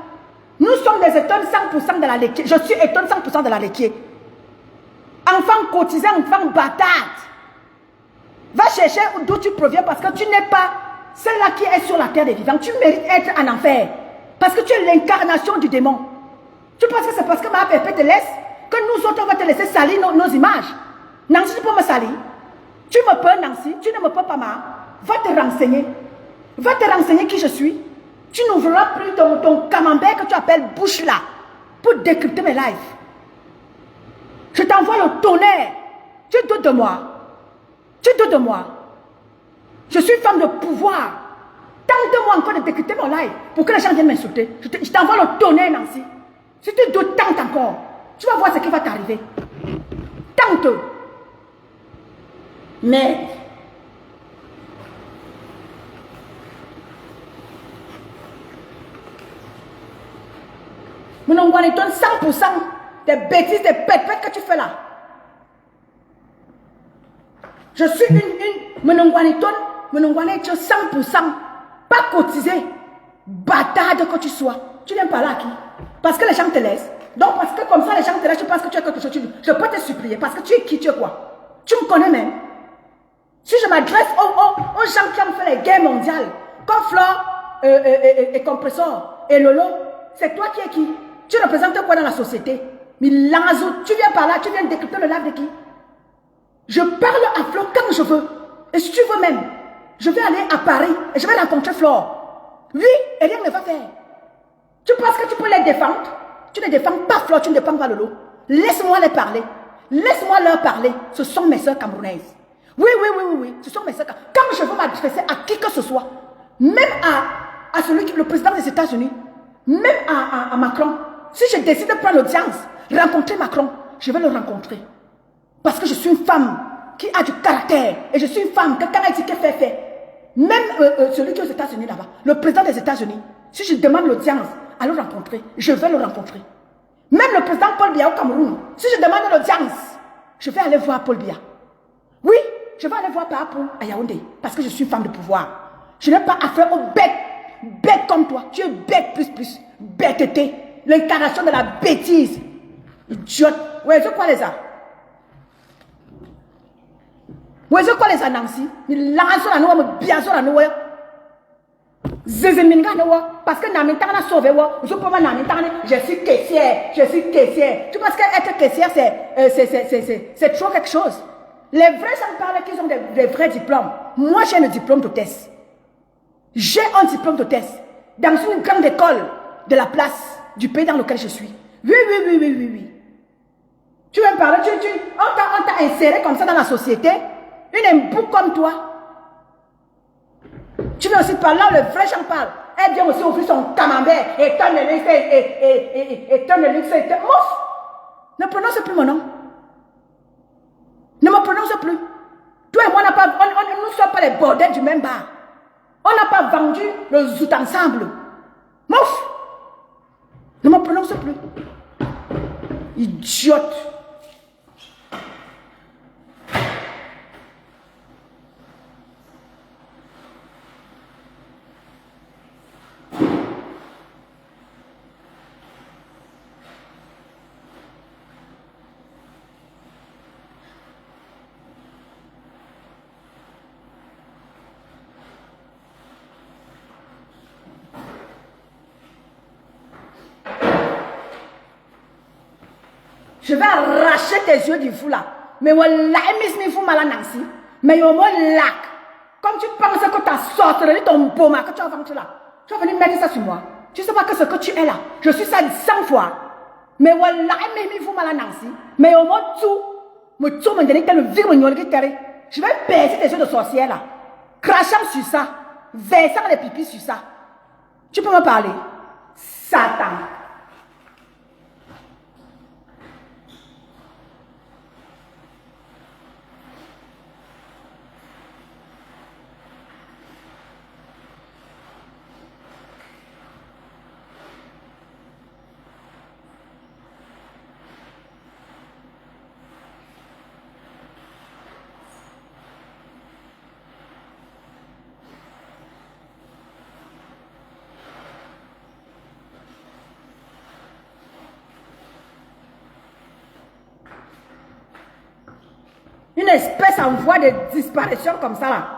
Nous sommes des étonnes 100% de la leke. Je suis étonne 100% de la leke. Enfant cotisé, enfant bâtard. Va chercher d'où tu proviens parce que tu n'es pas celle-là qui est sur la terre des vivants. Tu mérites être en enfer. Parce que tu es l'incarnation du démon. Tu penses que c'est parce que ma pépé te laisse que nous autres on va te laisser salir nos images. Nancy, tu peux me salir. Tu me peux, Nancy. Tu ne me peux pas, ma. Va te renseigner. Va te renseigner qui je suis. Tu n'ouvriras plus ton camembert que tu appelles bouche là pour décrypter mes lives. Je t'envoie le tonnerre. Tu doutes de moi. Tu doutes de moi. Je suis femme de pouvoir. Tente-moi encore de décrypter mon live pour que les gens viennent m'insulter. Je t'envoie le tonnerre, Nancy. Si tu doutes, tente encore. Tu vas voir ce qui va t'arriver. Tente. Mais mon onguane donne 100% des bêtises, des pètes que tu fais là. Je suis une Menongwane est 100%, pas cotisé, bâtarde que tu sois. Tu viens parler à qui? Parce que les gens te laissent. Donc parce que comme ça les gens te laissent, tu penses que tu as quelque chose. Je peux te supplier parce que tu es qui, tu es quoi? Tu me connais même. Si je m'adresse aux gens qui ont fait les guerres mondiales, comme Flore et Compressor et Lolo, c'est toi qui es qui? Tu représentes quoi dans la société? Milanzo, tu viens par là, tu viens décrypter le live de qui? Je parle à Flore quand je veux. Et si tu veux même, je vais aller à Paris et je vais rencontrer Flore. Oui, et rien ne va faire. Tu penses que tu peux les défendre? Tu ne défends pas Flore, tu ne défends pas Lolo. Laisse-moi les parler. Laisse-moi leur parler. Ce sont mes soeurs camerounaises. Oui, ce sont mes soeurs. Quand je veux m'adresser à qui que ce soit, même à celui qui est le président des États-Unis, même à Macron, si je décide de prendre l'audience, rencontrer Macron, je vais le rencontrer. Parce que je suis une femme qui a du caractère. Et je suis une femme que quand elle dit qu'elle fait. Même celui qui est aux États-Unis là-bas, le président des États-Unis, si je demande l'audience à le rencontrer, je vais le rencontrer. Même le président Paul Biya au Cameroun, si je demande l'audience, je vais aller voir Paul Biya. Oui, je vais aller voir Papa Paul à Yaoundé, parce que je suis une femme de pouvoir. Je n'ai pas affaire aux bêtes, bêtes comme toi. Tu es bête plus, bêteté, l'incarnation de la bêtise. Idiote. Ouais, c'est quoi les ça? Ouais, c'est quoi les ça, Nancy? Il lance la noix, mais bien sûr la noix. Parce que Namitana a sauvé, je peux pas Namitana, je suis caissière. Tu penses qu'être caissière, c'est trop quelque chose. Les vrais gens parlent qu'ils ont des vrais diplômes. Moi, j'ai un diplôme d'hôtesse. J'ai un diplôme d'hôtesse. Dans une grande école de la place du pays dans lequel je suis. Oui. Tu veux me parler, on t'a inséré comme ça dans la société. Une imbouque comme toi. Tu veux aussi parler, le vrai j'en parle. Elle vient aussi ouvrir son camembert et donne le luxe et donne le luxe. Mouf! Ne prononce plus mon nom. Ne me prononce plus. Toi et moi, nous ne sommes pas les bordels du même bar. On n'a pas vendu le zout ensemble. Mouf! Ne me prononce plus. Idiote. Je vais arracher tes yeux du fou là. Mais voilà, il faut mal à Nancy. Mais au moins lac. Comme tu penses que ta sorcellerie, ton boma, que tu as vendu là. Tu vas venir mettre ça sur moi. Tu sais pas que ce que tu es là. Je suis ça 100 fois. Mais voilà, il faut mal à Nancy. Mais au moins tout. Je vais baisser tes yeux de sorcière là. Crachant sur ça. Versant les pipis sur ça. Tu peux me parler? Satan. Une espèce en voie de disparition comme ça là.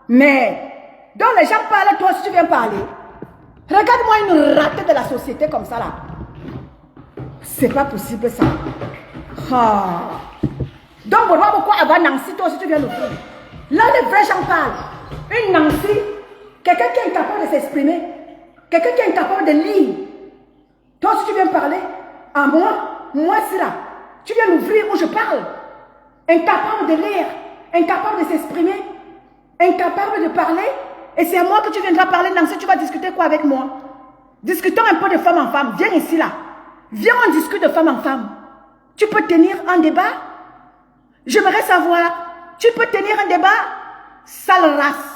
Mais, donc les gens parlent, toi aussi tu viens parler. Regarde-moi une ratée de la société comme ça là. C'est pas possible ça. Ah. Donc, pourquoi avoir Nancy, toi aussi tu viens le faire. Là, les vrais gens parlent. Une Nancy, quelqu'un qui est incapable de s'exprimer, quelqu'un qui est incapable de lire. Toi aussi tu viens parler. À moi c'est là. Tu viens l'ouvrir où je parle. Incapable de lire, incapable de s'exprimer, incapable de parler. Et c'est à moi que tu viendras parler, Nancy, tu vas discuter quoi avec moi? Discutons un peu de femme en femme. Viens ici là. Viens, on discute de femme en femme. Tu peux tenir un débat? J'aimerais savoir. Tu peux tenir un débat? Sale race.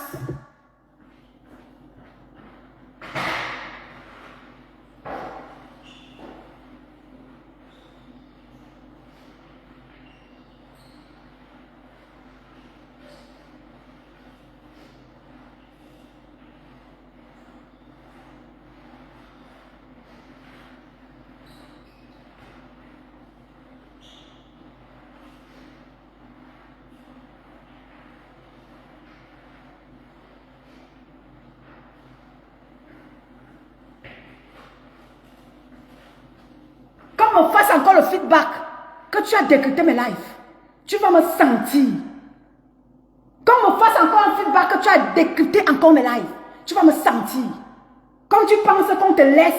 Me fasse encore le feedback que tu as décrypté mes lives, tu vas me sentir. Comme me fasse encore un feedback que tu as décrypté encore mes lives, tu vas me sentir. Comme tu penses qu'on te laisse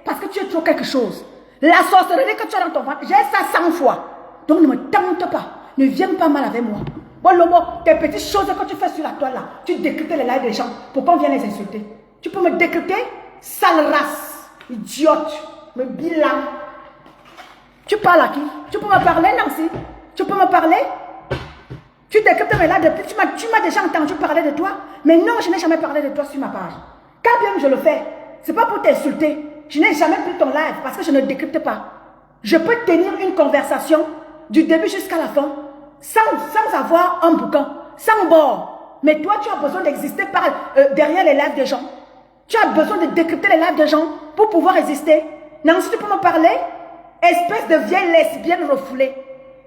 parce que tu es trop quelque chose. La sorcellerie que tu as dans ton ventre, j'ai ça 100 fois. Donc ne me tente pas, ne viens pas mal avec moi. Bon, Lobo, tes petites choses que tu fais sur la toile là, tu décryptes les lives des gens pour qu'on vienne les insulter. Tu peux me décrypter? Sale race, idiote, me bilan. Tu parles à qui? Tu peux me parler, Nancy? Tu peux me parler? Tu décryptes mes lives depuis. Tu m'as déjà entendu parler de toi. Mais non, je n'ai jamais parlé de toi sur ma page. Quand bien je le fais, ce n'est pas pour t'insulter. Je n'ai jamais pris ton live parce que je ne décrypte pas. Je peux tenir une conversation du début jusqu'à la fin sans avoir un bouquin, sans bord. Mais toi, tu as besoin d'exister derrière les lives des gens. Tu as besoin de décrypter les lives des gens pour pouvoir exister. Nancy, tu peux me parler? Espèce de vieille lesbienne refoulée.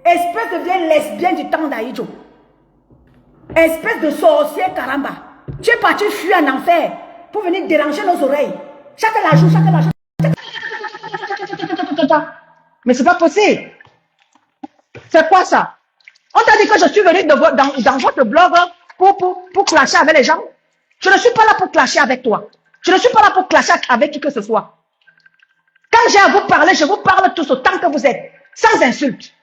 Espèce de vieille lesbienne du temps d'Aïdjo. Espèce de sorcière caramba. Tu es parti fuir en enfer. pour venir déranger nos oreilles. Chacun la joue, chacun la joue. Mais c'est pas possible. C'est quoi ça? On t'a dit que je suis venue dans votre blog pour clasher avec les gens. Je ne suis pas là pour clasher avec toi. Je ne suis pas là pour clasher avec qui que ce soit. Quand j'ai à vous parler, je vous parle tous autant que vous êtes, sans insulte.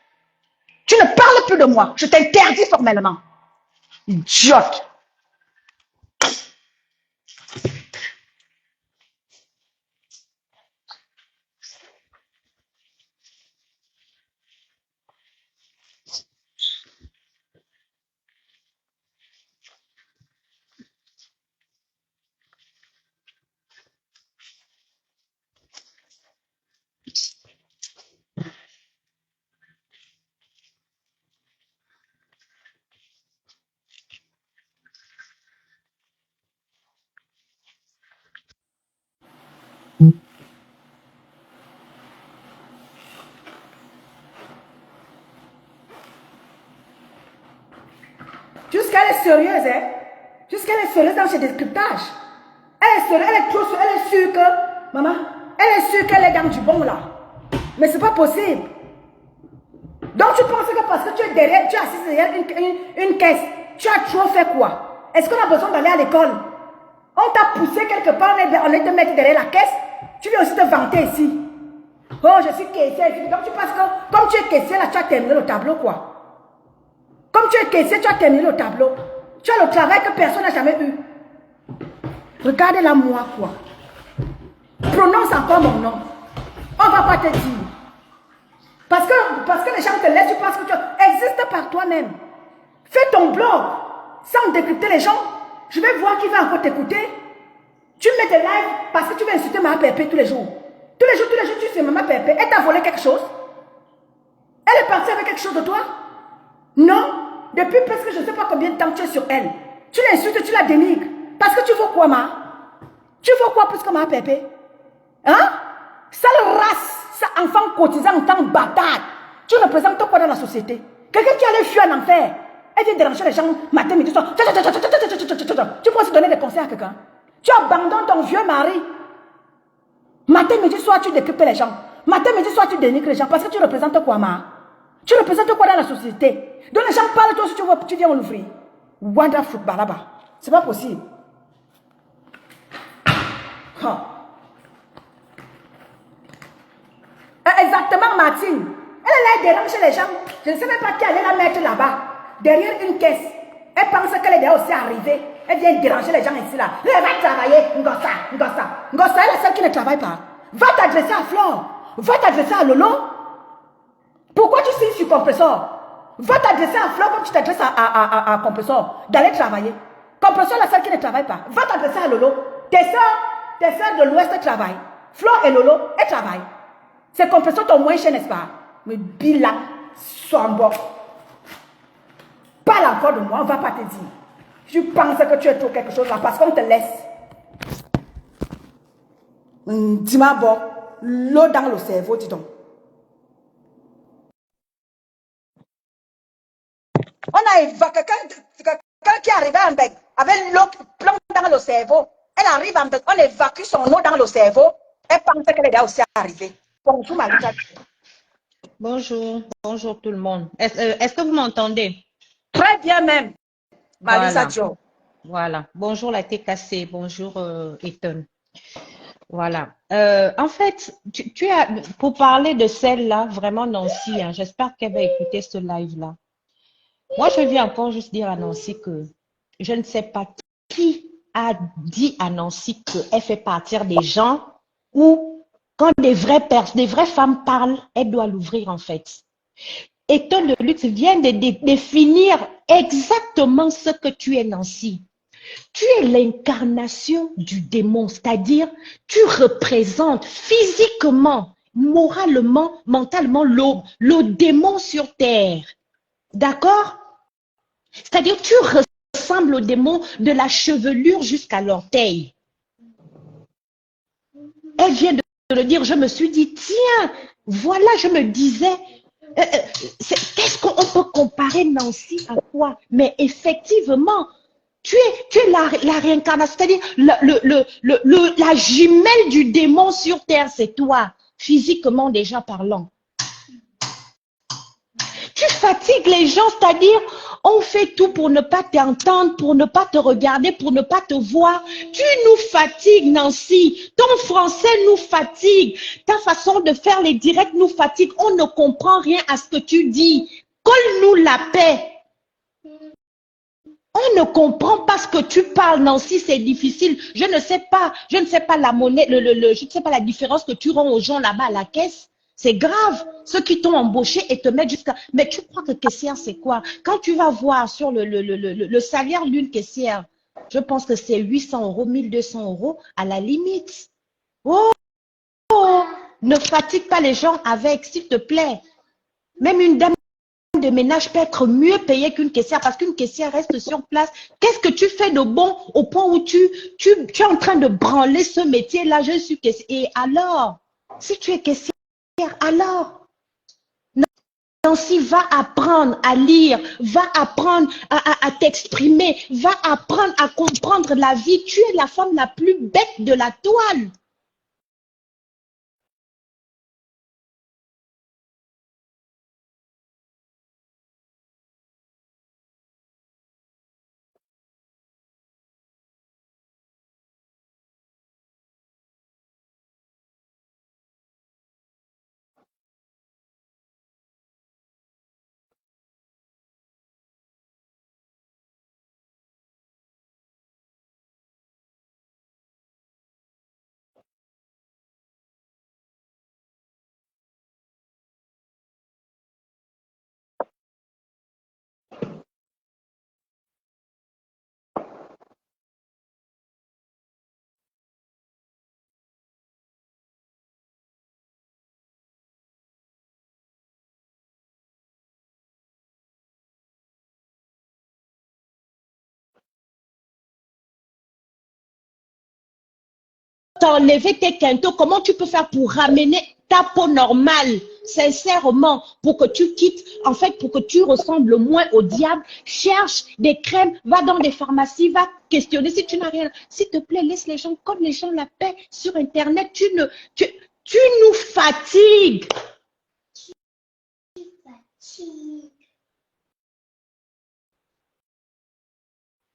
Tu ne parles plus de moi. Je t'interdis formellement. Idiote. Jusqu'elle est sérieuse, hein? Jusqu'elle est sérieuse dans ses décryptages. Elle est sérieuse, elle est sûre que, maman, elle est sûre qu'elle est dans du bon là. Mais c'est pas possible. Donc tu penses que parce que tu es derrière, tu es assise derrière une caisse, tu as trop fait quoi? Est-ce qu'on a besoin d'aller à l'école? On t'a poussé quelque part, on est te mettre derrière la caisse. Tu viens aussi te vanter ici. Oh, je suis caissière ici. Donc tu penses que comme tu es caissière là, tu as terminé le tableau quoi? Comme tu es caissier, tu as terminé le tableau. Tu as le travail que personne n'a jamais eu. Regardez-la moi quoi. Prononce encore mon nom. On ne va pas te dire. Parce que les gens te laissent, tu penses que tu existes par toi-même. Fais ton blog sans décrypter les gens. Je vais voir qui va encore t'écouter. Tu mets des lives parce que tu veux insulter Maman Pépé tous les jours. Tous les jours, tu sais Maman Pépé. Elle t'a volé quelque chose? Elle est partie avec quelque chose de toi? Non. Depuis presque je ne sais pas combien de temps tu es sur elle. Tu l'insultes, tu la dénigres. Parce que tu veux quoi, ma? Tu veux quoi plus que Maman Pépé? Hein? Sale race, ça enfant cotisant en tant que bâtard. Tu représentes quoi dans la société? Quelqu'un qui allait fuir en enfer. Elle vient déranger les gens matin, midi, soir. Tu peux aussi donner des conseils à quelqu'un. Tu abandonnes ton vieux mari. Matin, midi, soir, tu décryptes les gens. Matin, midi, soir, tu dénigres les gens. Parce que tu représentes quoi, ma? Tu représentes quoi dans la société? Donc les gens parlent, toi aussi tu viens l'ouvrir. Wonderful, là-bas. C'est pas possible. Huh. Exactement, Martine. Elle est là, elle dérange les gens. Je ne sais même pas qui allait la mettre là-bas. Derrière une caisse. Elle pense qu'elle est déjà aussi arrivée. Elle vient déranger les gens ici là. Elle va travailler. Ngossa, elle est celle qui ne travaille pas. Va t'adresser à Flore. Va t'adresser à Lolo. Pourquoi tu signes sur compresseur? Va t'adresser à Flore comme tu t'adresses à compresseur. D'aller travailler. Compresseur, la seule qui ne travaille pas. Va t'adresser à Lolo. Tes soeurs de l'Ouest travaillent. Flore et Lolo, elles travaillent. C'est compresseur ton moins cher, n'est-ce pas? Mais bilan, sombre. Parle encore de moi, on ne va pas te dire. Je pense que tu es trop quelque chose là parce qu'on te laisse. Dis-moi bon, l'eau dans le cerveau, dis donc. On a évacué quelqu'un qui arrivait avec l'eau plomb dans le cerveau. Elle arrive on évacue son eau dans le cerveau. Elle pense qu'elle est déjà aussi arrivée. Bonjour, Marisa. Bonjour, bonjour tout le monde. Est-ce que vous m'entendez? Très bien même, Marisa Joe. Voilà. Bonjour la TKC, bonjour Ethan. Voilà. En fait, tu as, pour parler de celle-là, vraiment Nancy, hein, j'espère qu'elle va écouter ce live-là. Moi, je viens encore juste dire à Nancy que je ne sais pas qui a dit à Nancy qu'elle fait partir des gens ou quand des vraies femmes parlent, elle doit l'ouvrir en fait. Ethan de Luxe vient de définir exactement ce que tu es, Nancy. Tu es l'incarnation du démon, c'est-à-dire tu représentes physiquement, moralement, mentalement le démon sur terre. D'accord? C'est-à-dire tu ressembles au démon de la chevelure jusqu'à l'orteil. Elle vient de le dire, je me suis dit, tiens, voilà, je me disais, qu'est-ce qu'on peut comparer Nancy à quoi? Mais effectivement, Tu es la réincarnation, c'est-à-dire la jumelle du démon sur terre, c'est toi, physiquement déjà parlant. Tu fatigues les gens, c'est-à-dire, on fait tout pour ne pas t'entendre, pour ne pas te regarder, pour ne pas te voir. Tu nous fatigues, Nancy. Ton français nous fatigue. Ta façon de faire les directs nous fatigue. On ne comprend rien à ce que tu dis. Colle-nous la paix. On ne comprend pas ce que tu parles, Nancy, c'est difficile. Je ne sais pas la monnaie, je ne sais pas la différence que tu rends aux gens là-bas à la caisse. C'est grave. Ceux qui t'ont embauché et te mettent jusqu'à... Mais tu crois que caissière, c'est quoi? Quand tu vas voir sur le salaire d'une caissière, je pense que c'est 800 €, 1200 € à la limite. Oh, ne fatigue pas les gens avec, s'il te plaît. Même une dame de ménage peut être mieux payée qu'une caissière parce qu'une caissière reste sur place. Qu'est-ce que tu fais de bon au point où tu es en train de branler ce métier-là? Je suis caissière. Et alors, si tu es caissière, alors, Nancy, va apprendre à lire, va apprendre à t'exprimer, va apprendre à comprendre la vie. Tu es la femme la plus bête de la toile. T'enlever tes quintaux, comment tu peux faire pour ramener ta peau normale, sincèrement, pour que tu quittes, en fait, pour que tu ressembles moins au diable? Cherche des crèmes, va dans des pharmacies, va questionner si tu n'as rien. S'il te plaît, laisse les gens comme les gens la paix sur Internet. Tu nous fatigues.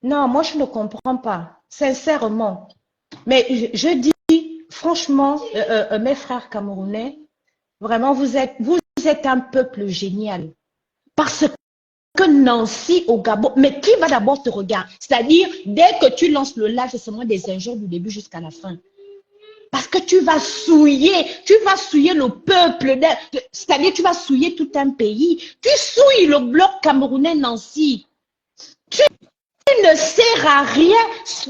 Non, moi, je ne comprends pas, sincèrement. Mais je dis, franchement, mes frères camerounais, vraiment, vous êtes un peuple génial. Parce que Nancy au Gabon, mais qui va d'abord te regarder? C'est-à-dire, dès que tu lances le live, c'est seulement des injures du début jusqu'à la fin. Parce que tu vas souiller le peuple, c'est-à-dire tu vas souiller tout un pays. Tu souilles le bloc camerounais, Nancy. Tu ne sers à rien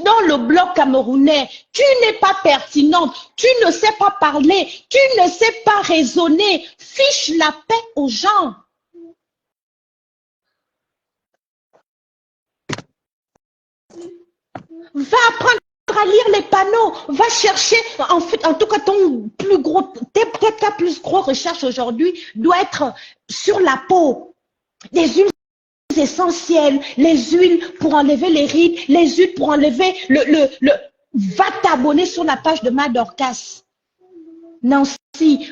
dans le bloc camerounais. Tu n'es pas pertinente. Tu ne sais pas parler. Tu ne sais pas raisonner. Fiche la paix aux gens. Va apprendre à lire les panneaux. Va chercher, en tout cas, ta plus grosse recherche aujourd'hui doit être sur la peau. Des huiles essentielles, les huiles pour enlever les rides, les huiles pour enlever Va t'abonner sur la page de Madorcas. Nancy,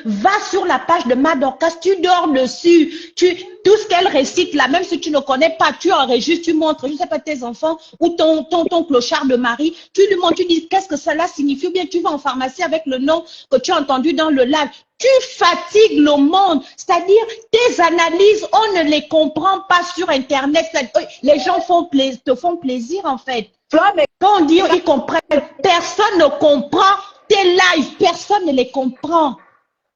va sur la page de Madorcas, tu dors dessus, tout ce qu'elle récite là, même si tu ne connais pas, tu enregistres, tu montres, je ne sais pas, tes enfants ou ton clochard de mari, tu lui montres, tu dis qu'est-ce que cela signifie, ou bien tu vas en pharmacie avec le nom que tu as entendu dans le live. Tu fatigues le monde, c'est-à-dire tes analyses, on ne les comprend pas sur Internet. Les gens te font plaisir en fait. Quand on dit ils comprennent, personne ne comprend. Tes lives, personne ne les comprend.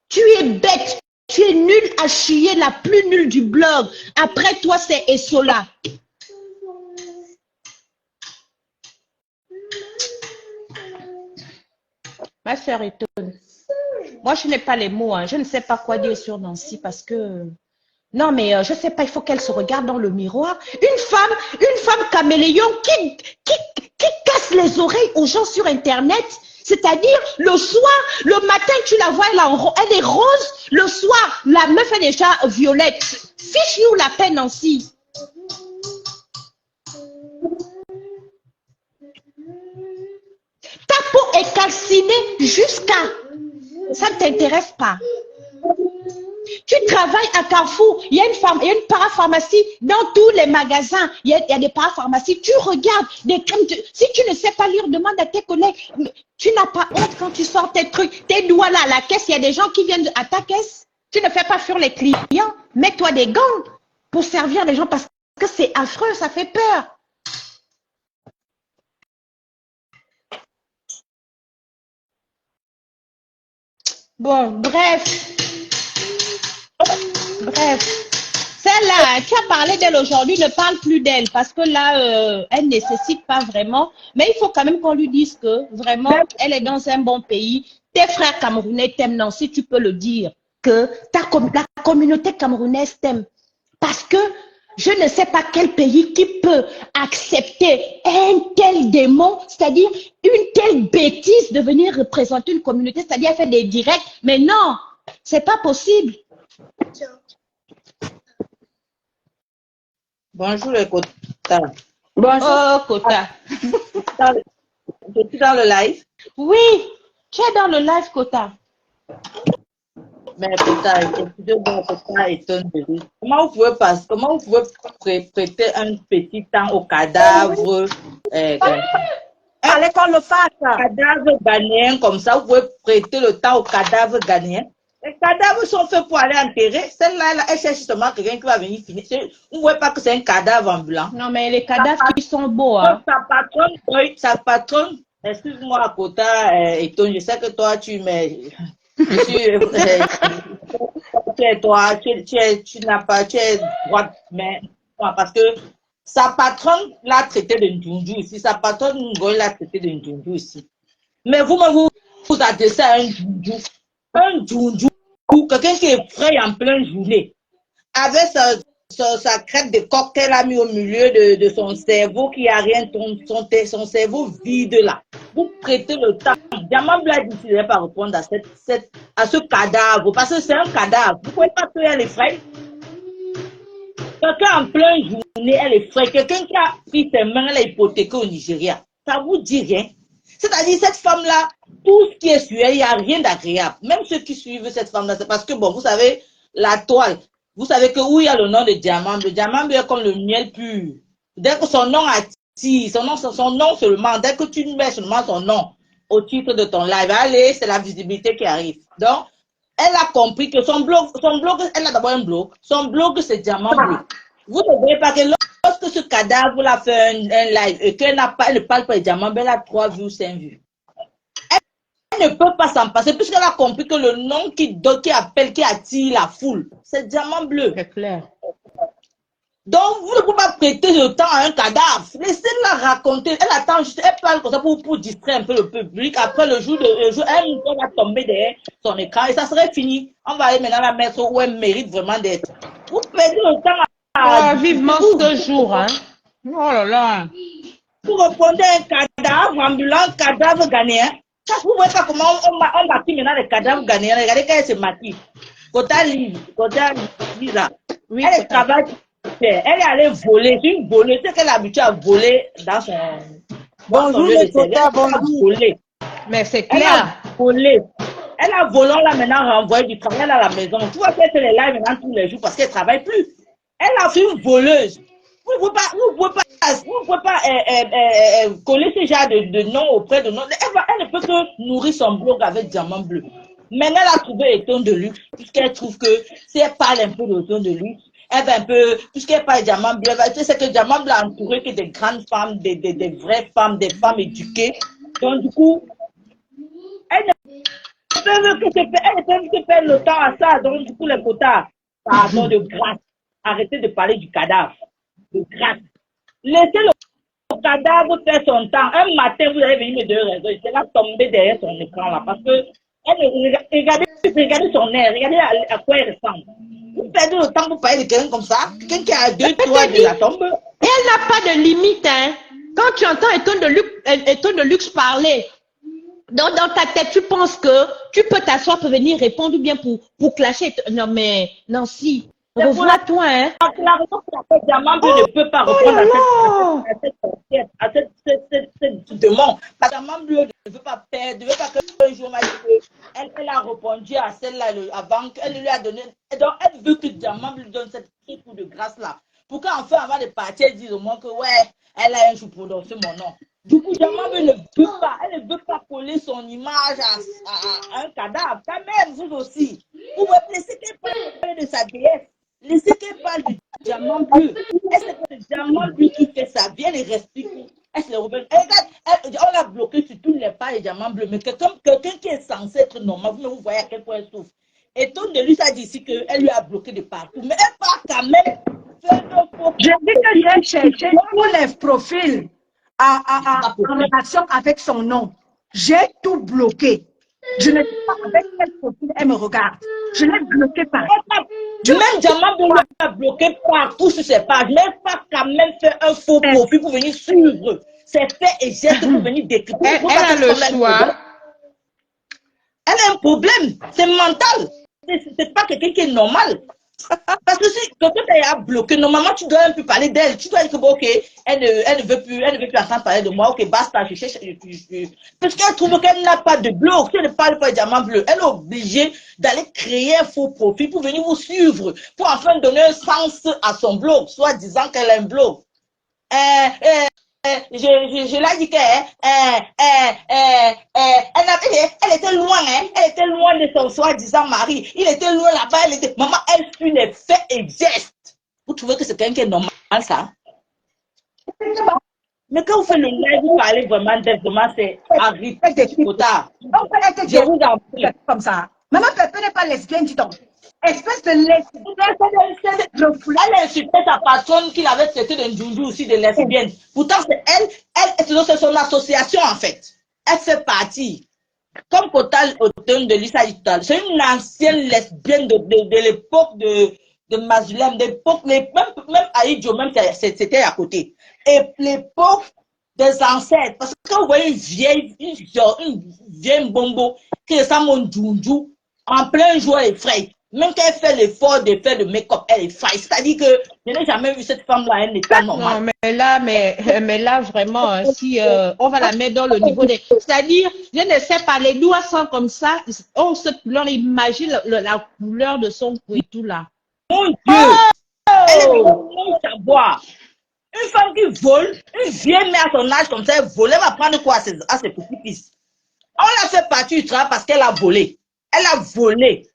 Tu es bête, tu es nul à chier, la plus nulle du blog. Après toi, c'est Essola. Ma soeur étonne. Moi, je n'ai pas les mots. Hein. Je ne sais pas quoi dire sur Nancy parce que... Non, mais je ne sais pas, il faut qu'elle se regarde dans le miroir. Une femme caméléon qui casse les oreilles aux gens sur Internet. C'est-à-dire, le soir, le matin, tu la vois, elle est rose. Le soir, la meuf est déjà violette. Fiche-nous la paix, Nancy. vacciné jusqu'à... Ça ne t'intéresse pas. Tu travailles à Carrefour, il y a une parapharmacie dans tous les magasins, il y a des parapharmacies. Tu regardes des crèmes. Si tu ne sais pas lire, demande à tes collègues. Tu n'as pas honte quand tu sors tes trucs, tes doigts là à la caisse. Il y a des gens qui viennent à ta caisse. Tu ne fais pas fuir les clients. Mets-toi des gants pour servir les gens parce que c'est affreux, ça fait peur. Bon, bref. Celle-là, tu as parlé d'elle aujourd'hui, ne parle plus d'elle parce que là, elle ne nécessite pas vraiment. Mais il faut quand même qu'on lui dise que vraiment, elle est dans un bon pays. Tes frères camerounais t'aiment, non, si tu peux le dire, que la communauté camerounaise t'aime. Parce que je ne sais pas quel pays qui peut accepter un tel démon, c'est-à-dire une telle bêtise de venir représenter une communauté, c'est-à-dire faire des directs. Mais non, c'est pas possible. Bonjour les Kota. Bonjour. Oh, Kota. Je suis dans le live. Oui, tu es dans le live, Kota. Mais Kota, Kota étonne de lui. Comment vous pouvez prêter un petit temps au cadavre, Allez qu'on le fasse. cadavre ghanéen comme ça, vous pouvez prêter le temps au cadavre ghanéen. Les cadavres sont faits pour aller enterrer. Celle-là, elle cherche justement quelqu'un qui va venir finir. Vous ne voyez pas que c'est un cadavre ambulant. Non, mais les cadavres qui sont beaux, hein. Sa patronne, excuse-moi, Kota, Eton, je sais que toi, tu es droite, mais parce que sa patronne l'a traité de Ndjounjou ici, sa patronne Ngoy l'a traité de Ndjounjou ici. Mais vous adressez à un Ndjounjou, quelqu'un qui est frais en pleine journée, avec sa crête de coq qu'elle a mis au milieu de son cerveau, qui a rien, son cerveau vide là. Vous prêtez le temps. Diamant Blanc dit qu'il ne va pas répondre à ce cadavre, parce que c'est un cadavre. Vous ne pouvez pas payer les frais. Quelqu'un en pleine journée, elle est frais. Quelqu'un qui a pris ses mains, elle est hypothéquée au Nigeria. Ça vous dit rien. C'est-à-dire, cette femme-là, tout ce qui est sur elle, il n'y a rien d'agréable. Même ceux qui suivent cette femme-là, c'est parce que, bon, vous savez, la toile, vous savez que où il y a le nom de Diamant, le Diamant est comme le miel pur. Dès que son nom attire, son nom seulement, dès que tu mets seulement son nom au titre de ton live, allez, c'est la visibilité qui arrive. Donc, elle a compris que son blog, elle a d'abord un blog, son blog c'est Diamant Bleu. Vous ne voyez pas que lorsque ce cadavre-là fait un live et qu'elle ne parle pas de Diamant Bleu, elle a 3 vues, 5 vues. Elle ne peut pas s'en passer puisqu'elle a compris que le nom qui appelle, qui attire la foule, c'est Diamant Bleu. C'est clair. Donc, vous ne pouvez pas prêter le temps à un cadavre. Laissez-la raconter. Elle attend juste, elle parle comme ça pour distraire un peu le public. Après, le jour, elle va tomber derrière son écran et ça serait fini. On va aller maintenant la mettre où elle mérite vraiment d'être. Vous perdez le temps à... Vivement ce jour, hein. Oh là là. Vous répondez à un cadavre ambulant, cadavre ghanéen. Vous ne voyez pas comment on maquille maintenant les cadavres ghanéens. Regardez quand elle se maquille. Kota Lisa. Oui, Elle travaille. Elle est allée voler, c'est une voleuse, c'est qu'elle est habituée à voler dans son... Bonjour les Kota, bonjour. Mais c'est Elle clair. a volé. Elle a volé, on l'a maintenant renvoyé du travail à la maison. Tu vois qu'elle fait les lives maintenant tous les jours parce qu'elle ne travaille plus. Elle a fait une voleuse. Vous ne pouvez pas coller ce genre de nom auprès de nom. Elle ne peut que nourrir son blog avec Diamant Bleu. Maintenant, elle a trouvé Eton de luxe, puisqu'elle trouve que si elle parle un peu d'Eton de luxe, elle va un peu, puisqu'elle parle de Diamant Bleu, c'est que Diamant Bleu a entouré que des grandes femmes, des vraies femmes, des femmes éduquées. Donc, du coup, elle ne peut que perdre le temps à ça. Donc, du coup, les quotas, pardon, de grâce. Arrêtez de parler du cadavre. De grâce. Laissez le cadavre faire son temps. Un matin, vous allez venir me donner raison. Il sera tombé derrière son écran là. Parce que, regardez son air. Regardez à quoi elle ressemble. Vous perdez le temps pour parler de quelqu'un comme ça. Quelqu'un qui a 2 doigts de la tombe. Elle n'a pas de limite, hein. Quand tu entends Eton de luxe parler, dans ta tête, tu penses que tu peux t'asseoir pour venir répondre ou bien pour clasher. Non, mais Nancy, revois-toi, hein. La raison pour laquelle Diamant Bleu ne peut pas répondre à cette demande. Diamant Bleu ne veut pas celle-là, avant qu'elle lui a donné. Et donc, elle veut que Diamant lui donne cette petite coup de grâce-là. Pour qu'enfin, avant de partir, elle dise au moins que, ouais, elle a un jour pour prononcer mon nom. Du coup, Diamant ne veut pas, elle ne veut pas coller son image à un cadavre. Quand même, vous aussi. Vous pouvez laisser qu'elle parle de sa déesse. Laissez qu'elle parle du diamant bleu. Et c'est le diamant bleu qui fait ça. Viens les respirer. On l'a bloqué sur tous les pas les diamants bleus. Mais quelqu'un qui est censé être normal, vous voyez à quel point elle souffre. Et Tone de lui, ça dit ici qu'elle lui a bloqué de partout. Mais elle part quand même. Je dis que j'ai cherché tous les profils en relation avec son nom. J'ai tout bloqué. Je ne sais pas avec quel profil elle me regarde. Je l'ai bloqué partout. Même Diamant Bleu l'a bloqué partout sur ses pages. Mais elle pas quand même fait un faux profil pour venir suivre ses faits et gestes pour venir décrire. Elle a le choix. Elle a un problème. C'est mental. C'est pas quelqu'un qui est normal. Parce que si quelqu'un t'a bloqué, normalement tu dois un peu parler d'elle. Tu dois dire que bon, ok, elle ne veut plus entendre parler de moi. Ok, basta, parce qu'elle trouve qu'elle n'a pas de blog. Si elle ne parle pas de diamant bleu, elle est obligée d'aller créer un faux profil pour venir vous suivre, pour enfin donner un sens à son blog, soit disant qu'elle a un blog. Je l'ai dit qu'elle était loin, hein, elle était loin de son soi-disant mari. Il était loin là-bas, maman, elle suit les faits et gestes. Vous trouvez que c'est quelqu'un qui est normal, ça? Mais quand vous faites le live, vous parlez vraiment d'elle, c'est Harry Potter. Je vous en prie. Comme ça. Maman Pépé n'est pas lesbienne, dis donc. Espèce de lesbienne. Elle a insulté sa patronne qu'il avait traité de Njunju aussi, de lesbienne. Pourtant, c'est c'est son association en fait. Elle fait partie. Comme Kotal Automne de Lisa Ital, c'est une ancienne lesbienne de l'époque de Mazulem, d'époque, même Aïdjo, même c'était à côté. Et l'époque des ancêtres. Parce que quand vous voyez une vieille bombo qui ressemble à Njunju, en plein jour, elle effraie. Même quand elle fait l'effort de faire le make-up, elle effraie. C'est-à-dire que je n'ai jamais vu cette femme-là, elle n'est pas normale. Non, mais là, vraiment, si on va la mettre dans le niveau des... C'est-à-dire, je ne sais pas, les doigts sont comme ça, on imagine la couleur de son cou et tout là. Mon Dieu! Elle est dans savoir. Une femme qui vole, une vieille mère à son âge comme ça, elle vole, elle va prendre quoi à ses petits-fils? On l'a fait partir du travail parce qu'elle a volé. Elle a volé.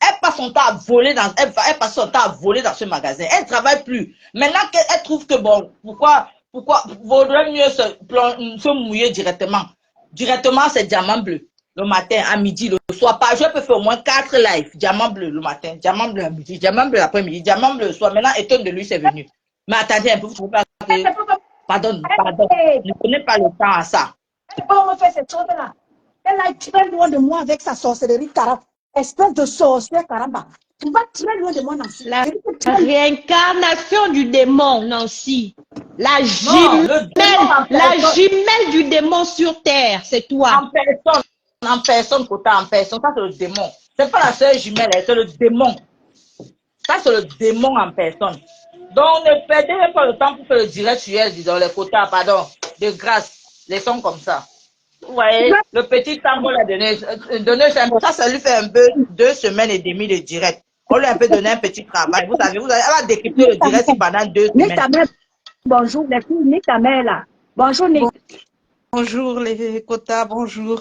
Elle passe son temps à voler elle passe son temps à voler dans ce magasin. Elle ne travaille plus. Maintenant qu'elle trouve que bon, pourquoi vaudrait mieux se mouiller directement. Directement, c'est diamant bleu. Le matin, à midi, le soir. Par jour, je peux faire au moins 4 lives. Diamant bleu le matin, diamant bleu à midi, diamant bleu l'après-midi, diamant bleu le soir. Maintenant, étonne de lui, c'est venu. Mais attendez un peu, vous trouvez pas que... Pardon. Ne prenez pas le temps à ça. On me fait cette chose-là. Elle est très loin de moi avec sa sorcellerie, caramba. Espèce de sorcière, caramba. Tu vas très loin de moi, Nancy. La réincarnation du démon, Nancy. La jumelle du démon sur terre, c'est toi. En personne, Kota, en personne. Ça, c'est le démon. C'est pas la seule jumelle, c'est le démon. Ça, c'est le démon en personne. Donc, ne perdez pas le temps pour faire le direct sur elle, disons, les quotas, pardon. De grâce, les sons comme ça. Vous voyez, le petit temps qu'on l'a donné, ça lui fait un peu 2 semaines et demie de direct. On lui a un peu donné un petit travail. Vous savez, elle va décrypter le direct pendant 2 semaines. Nick ta mère. Bonjour, les filles, Nick ta mère là. Bonjour, Nick. Bonjour, les quotas, bonjour.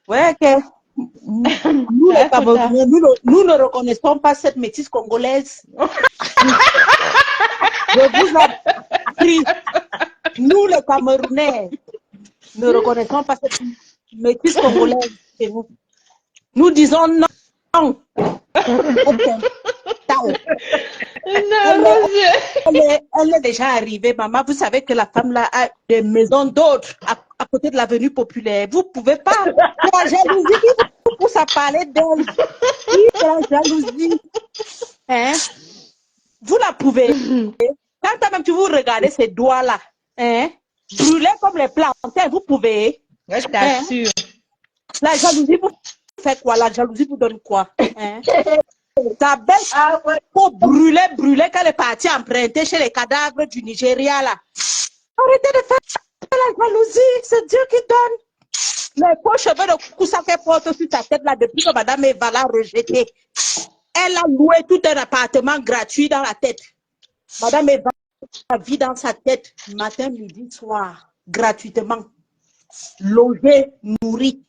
Ouais, que nous, les Camerounais, nous ne reconnaissons pas cette métisse congolaise. Je vous en prie. Nous, les Camerounais, ne reconnaissons pas cette métisse congolaise chez vous. Nous disons non. Elle est déjà arrivée, maman. Vous savez que la femme là a des maisons d'autres à côté de l'avenue populaire. Vous pouvez pas. La jalousie qui vous pousse à parler d'elle. La jalousie. Hein? Vous la pouvez. Quand même tu vous regardez ces doigts là, hein? Brûlés comme les plantains, vous pouvez. Ouais, je t'assure. La jalousie vous fait quoi? La jalousie vous donne quoi? Hein? Ta belle pour brûler quand elle est partie emprunter chez les cadavres du Nigeria là. Arrêtez de faire la jalousie, c'est Dieu qui donne. Les faux cheveux de Koussa qu'elle porte sur sa tête là depuis que Madame Eva l'a rejeté. Elle a loué tout un appartement gratuit dans la tête. Madame Eva vit dans sa tête matin, midi, soir, gratuitement. Logée, nourrie.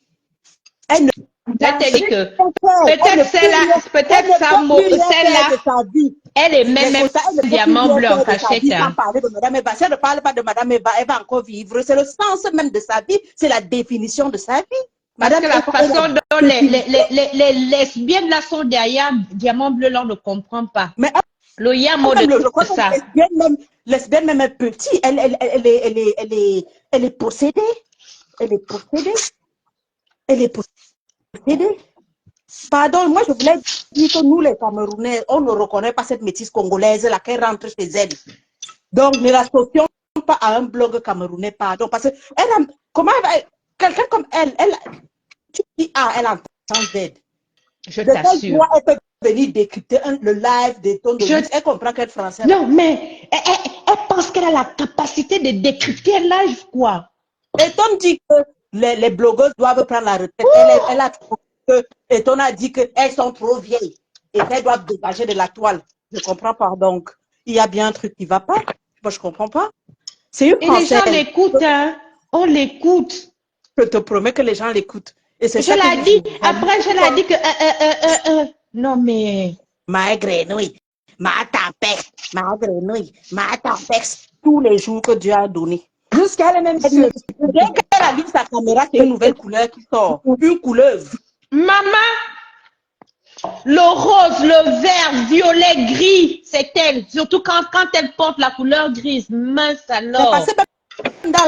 Elle ne Je te dis que elle ne peut-être celle-là, peut-être sa mot, peut plus rien faire celle-là, de sa vie. elle est Mais même ça, elle ne peut plus diamant rien bleu en faire de sa cachette. vie sans Hein. parler de Madame Eva. Si elle ne parle pas de Madame Eva, elle va encore vivre. C'est le sens même de sa vie. C'est la définition de sa vie. Parce que la Eva est façon dont les lesbiennes là sont derrière diamant bleu là, on ne comprend pas. Mais Le yamo même, de je crois tout que ça. lesbienne même est petite. Elle est possédée. Elle est possédée. Elle est possédée. Pardon, moi je voulais dire que nous les Camerounais, on ne reconnaît pas cette métisse congolaise là qui rentre chez elle. Donc ne l'associons pas à un blog camerounais, pardon. Parce que elle a, comment quelqu'un comme elle, tu dis, ah, elle entend Z. Je De quel t'assure. droit elle peut venir décrypter le live des tons de lutte? Elle comprend qu'elle est française. Non, mais elle pense qu'elle a la capacité de décrypter un live, quoi. Et on dit que les blogueuses doivent prendre la retraite. Elle a trouvé que, et on a dit qu'elles sont trop vieilles et qu'elles doivent dégager de la toile. Je ne comprends pas. Donc, il y a bien un truc qui ne va pas. Moi, je ne comprends pas. C'est une Et les gens Française. l'écoutent, hein. On l'écoute. Je te promets que les gens l'écoutent. Et c'est Je ça l'ai que dit, après je l'ai dit que... Non, mais... ma grenouille, ma tapex, ma grenouille, ma tapex, tous les jours que Dieu a donné. Jusqu'à elle même Dès qu'elle allume sa caméra, c'est une nouvelle couleur qui sort. Une couleuvre. Maman, le rose, le vert, violet, gris, c'est elle. Surtout quand elle porte la couleur grise. Mince Mais alors. parce que même dans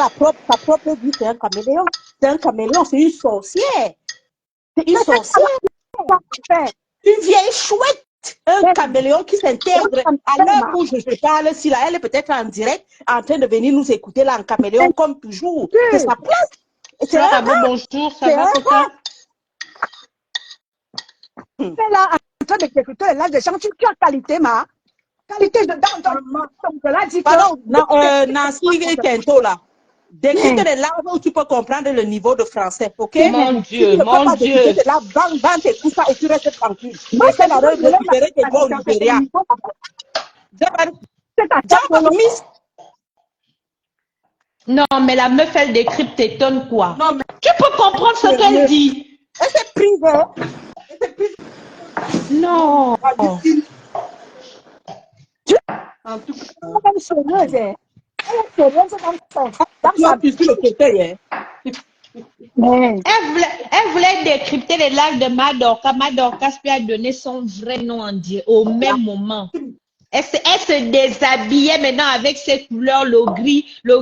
sa propre vie, c'est un caméléon. C'est un caméléon, c'est une sorcière. C'est une sorcière. Une vieille chouette. Un caméléon qui s'intègre. À l'heure où je parle, si là, elle est peut-être en direct, en train de venir nous écouter là en caméléon, comme toujours. C'est sa place. C'est Fleur un Abo, bonjour, ça c'est va, un Coca? est là en train d'exécuter les lives des gens. Tu as qualité, ma. Qualité de donc là, dit que... Pardon, Nancy Kento là. Décrypte les langues où tu peux comprendre le niveau de français, ok? Mon Si tu Dieu, ne peux mon pas Dieu. décrypter, là, bang, t'écoutes ça et tu restes tranquille. Et ça va récupérer tes voix au Nigeria. Miss, Non, mais la meuf, elle décrypte, t'étonne quoi. non, mais Tu peux comprendre ce qu'elle dit. elle s'est prise, hein. Elle s'est prise. Non. En tout cas, Elle est sérieuse, hein. Elle est sérieuse dans tu sa as pu sur le côté, hein. Mais Elle voulait décrypter les lives de Madorka. Madorka lui a donné son vrai nom en Dieu au même moment. Elle se déshabillait maintenant avec ses couleurs, le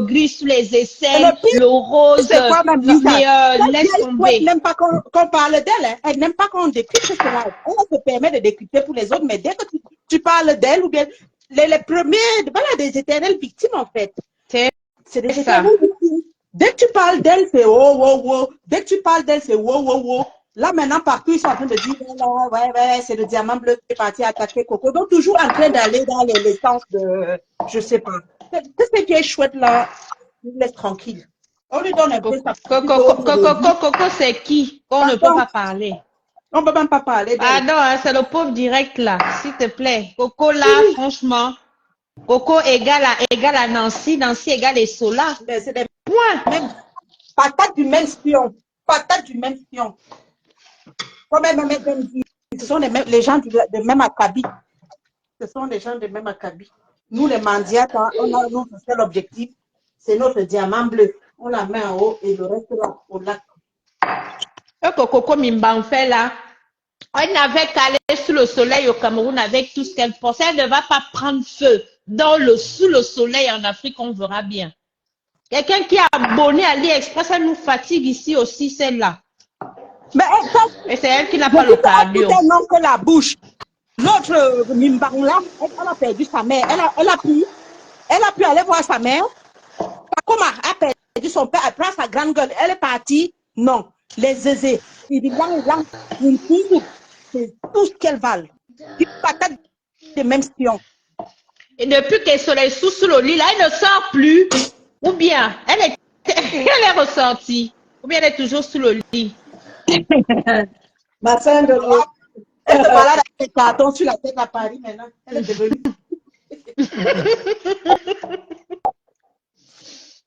gris sous les aisselles, le rose. C'est quoi même Non, mais Lisa? laisse Elle tomber. n'aime pas qu'on parle d'elle, hein. Elle n'aime pas qu'on décrypte cela. Elle se permet de décrypter pour les autres, mais dès que tu parles d'elle ou bien les premiers, voilà, des éternelles victimes en fait. C'est des ça. éternelles victimes. Dès que tu parles d'elle, c'est oh, oh, oh. Dès que tu parles d'elle, c'est oh, oh, oh. Là, maintenant, partout, ils sont en train de dire, ouais, c'est le diamant bleu qui est parti attaquer Coco. Donc, toujours en train d'aller dans les sens de, je sais pas. Qu'est-ce qui est chouette là? Il nous laisse tranquille. On lui donne un peu sa Coco, c'est qui? On ne peut pas parler. On ne peut même pas parler d'elle. Ah non, hein, c'est le pauvre direct là, s'il te plaît. Coco là, franchement. Coco égale à Nancy, Nancy égale les Sola. Mais c'est des Point. mêmes patates du même spion. Patates du même spion. Comme même dit, ce sont les gens de même acabit. Ce sont les gens de même acabit. Nous, les mendiats, on a notre seul objectif, c'est notre diamant bleu. On la met en haut et le reste là, au lac. Coco Mimban fait là, elle n'avait qu'à aller sous le soleil au Cameroun avec tout ce qu'elle pense. Elle ne va pas prendre feu sous le soleil en Afrique, on verra bien. Quelqu'un qui est abonné à AliExpress, elle nous fatigue ici aussi, celle-là. Mais Et c'est elle qui n'a pas le cardio. Elle n'a que la bouche. L'autre Mimbang là, elle a perdu sa mère. Elle a pu aller voir sa mère. Comment elle a perdu son père, elle prend sa grande gueule. Elle est partie. Non. Les zézés. Il dit c'est tout ce qu'elles valent. Une patate des mêmes spions. Et depuis qu'elle se sous le lit, là, elle ne sort plus. Ou bien, elle est ressortie. Ou bien elle est toujours sous le lit. Ma soeur de l'eau. Elle se balade avec des cartons sur la tête à Paris maintenant. Elle est devenue.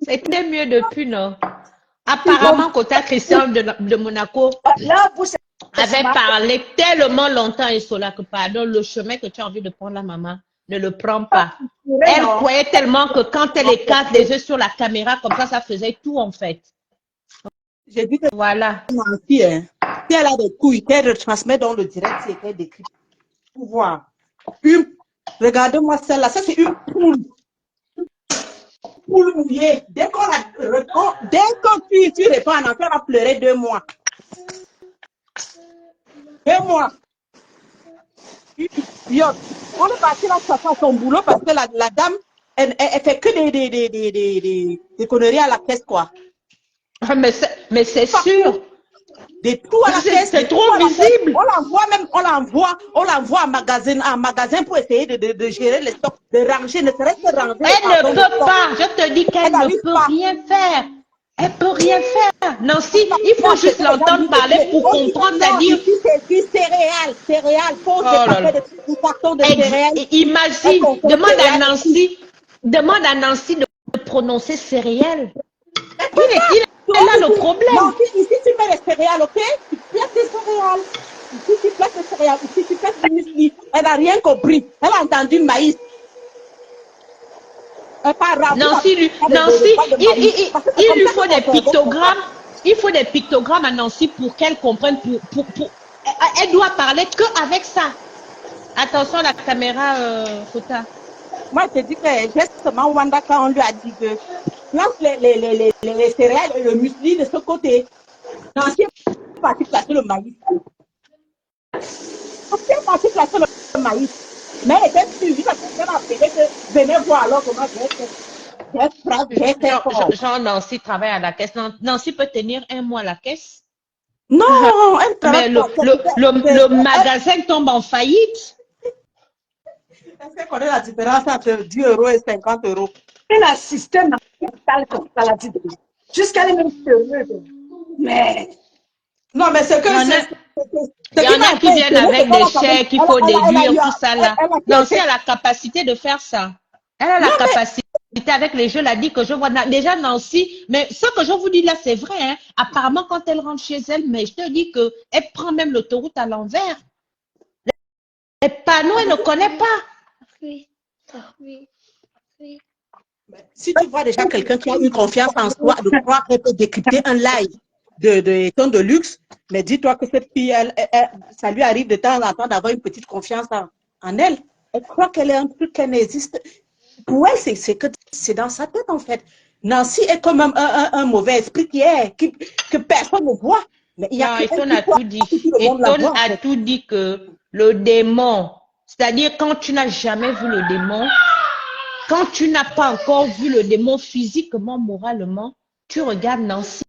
C'était mieux depuis, non? Apparemment, Kota Christian de Monaco Là, vous, c'est avait smart. parlé tellement longtemps et cela que, pardon, le chemin que tu as envie de prendre la maman, ne le prends pas. Elle Non. croyait tellement que quand elle écarte les yeux sur la caméra, comme ça faisait tout en fait. J'ai dit que Voilà. Nancy, hein, si elle a des couilles, qu'elle retransmet dans le direct, c'est qu'elle décrit. Pour voir. Regardez-moi celle-là, ça c'est une poule. Poule mouillée. Dès que tu réponds à un enfant, elle va pleurer 2 mois. 2 mois. Idiote. On est parti là pour faire son boulot parce que la dame, elle fait que des conneries à la caisse, quoi. Ah, mais c'est sûr. Des trous à la caisse. C'est trop visible. On l'envoie en magasin pour essayer de gérer les stocks, de ranger, ne serait-ce que ranger. Elle ne peut pas. Je te dis qu'elle ne peut rien faire. Elle peut rien faire. Nancy, il faut juste l'entendre parler pour comprendre, c'est-à-dire. C'est céréales. Faut des cartons de céréales. Imagine, demande à Nancy de prononcer céréales. Il est là le problème. Non, ici tu mets les céréales, ok? Tu places les céréales. Ici tu places les céréales. Ici tu places du muesli. Elle n'a rien compris. Elle a entendu maïs. Nancy, il lui faut des pictogrammes. Il faut des pictogrammes à Nancy pour qu'elle comprenne. Elle doit parler qu'avec ça. Attention la caméra, Fouta. Moi, je te dis que justement, Wanda, quand on lui a dit que lance les céréales et le muesli de ce côté. Nancy est partie placer le maïs. Nancy est partie placer le maïs. Mais elle était suivie parce qu'elle a appelé que venez voir alors comment Jean Nancy travaille à la caisse. Nancy peut tenir 1 mois à la caisse. Non, elle travaille. Mais le magasin tombe en faillite. Est-ce qu'elle connaît la différence entre 10 € et 50 €? Elle a un système mental comme ça, la dit. Jusqu'à les mêmes sérieuses. Mais. Non, mais c'est que. Il y en a qui viennent avec des chèques, il faut déduire, tout ça là. Nancy a la capacité de faire ça. Elle a la capacité avec les jeux, elle a dit que je vois déjà Nancy, mais ce que je vous dis là, c'est vrai. Hein. Apparemment, quand elle rentre chez elle, mais je te dis qu'elle prend même l'autoroute à l'envers. Les panneaux, elle ne connaît pas. Si tu vois déjà quelqu'un qui a une confiance en soi, de croire qu'elle peut décrypter un live de luxe, mais dis-toi que cette fille, ça lui arrive de temps en temps d'avoir une petite confiance en elle. Elle croit qu'elle est un truc qu'elle n'existe. Pour elle, c'est dans sa tête en fait. Nancy est comme un mauvais esprit que personne ne voit. Mais il y a Eton a tout dit. Eton a tout dit que le démon, c'est-à-dire quand tu n'as jamais vu le démon, quand tu n'as pas encore vu le démon physiquement, moralement, tu regardes Nancy.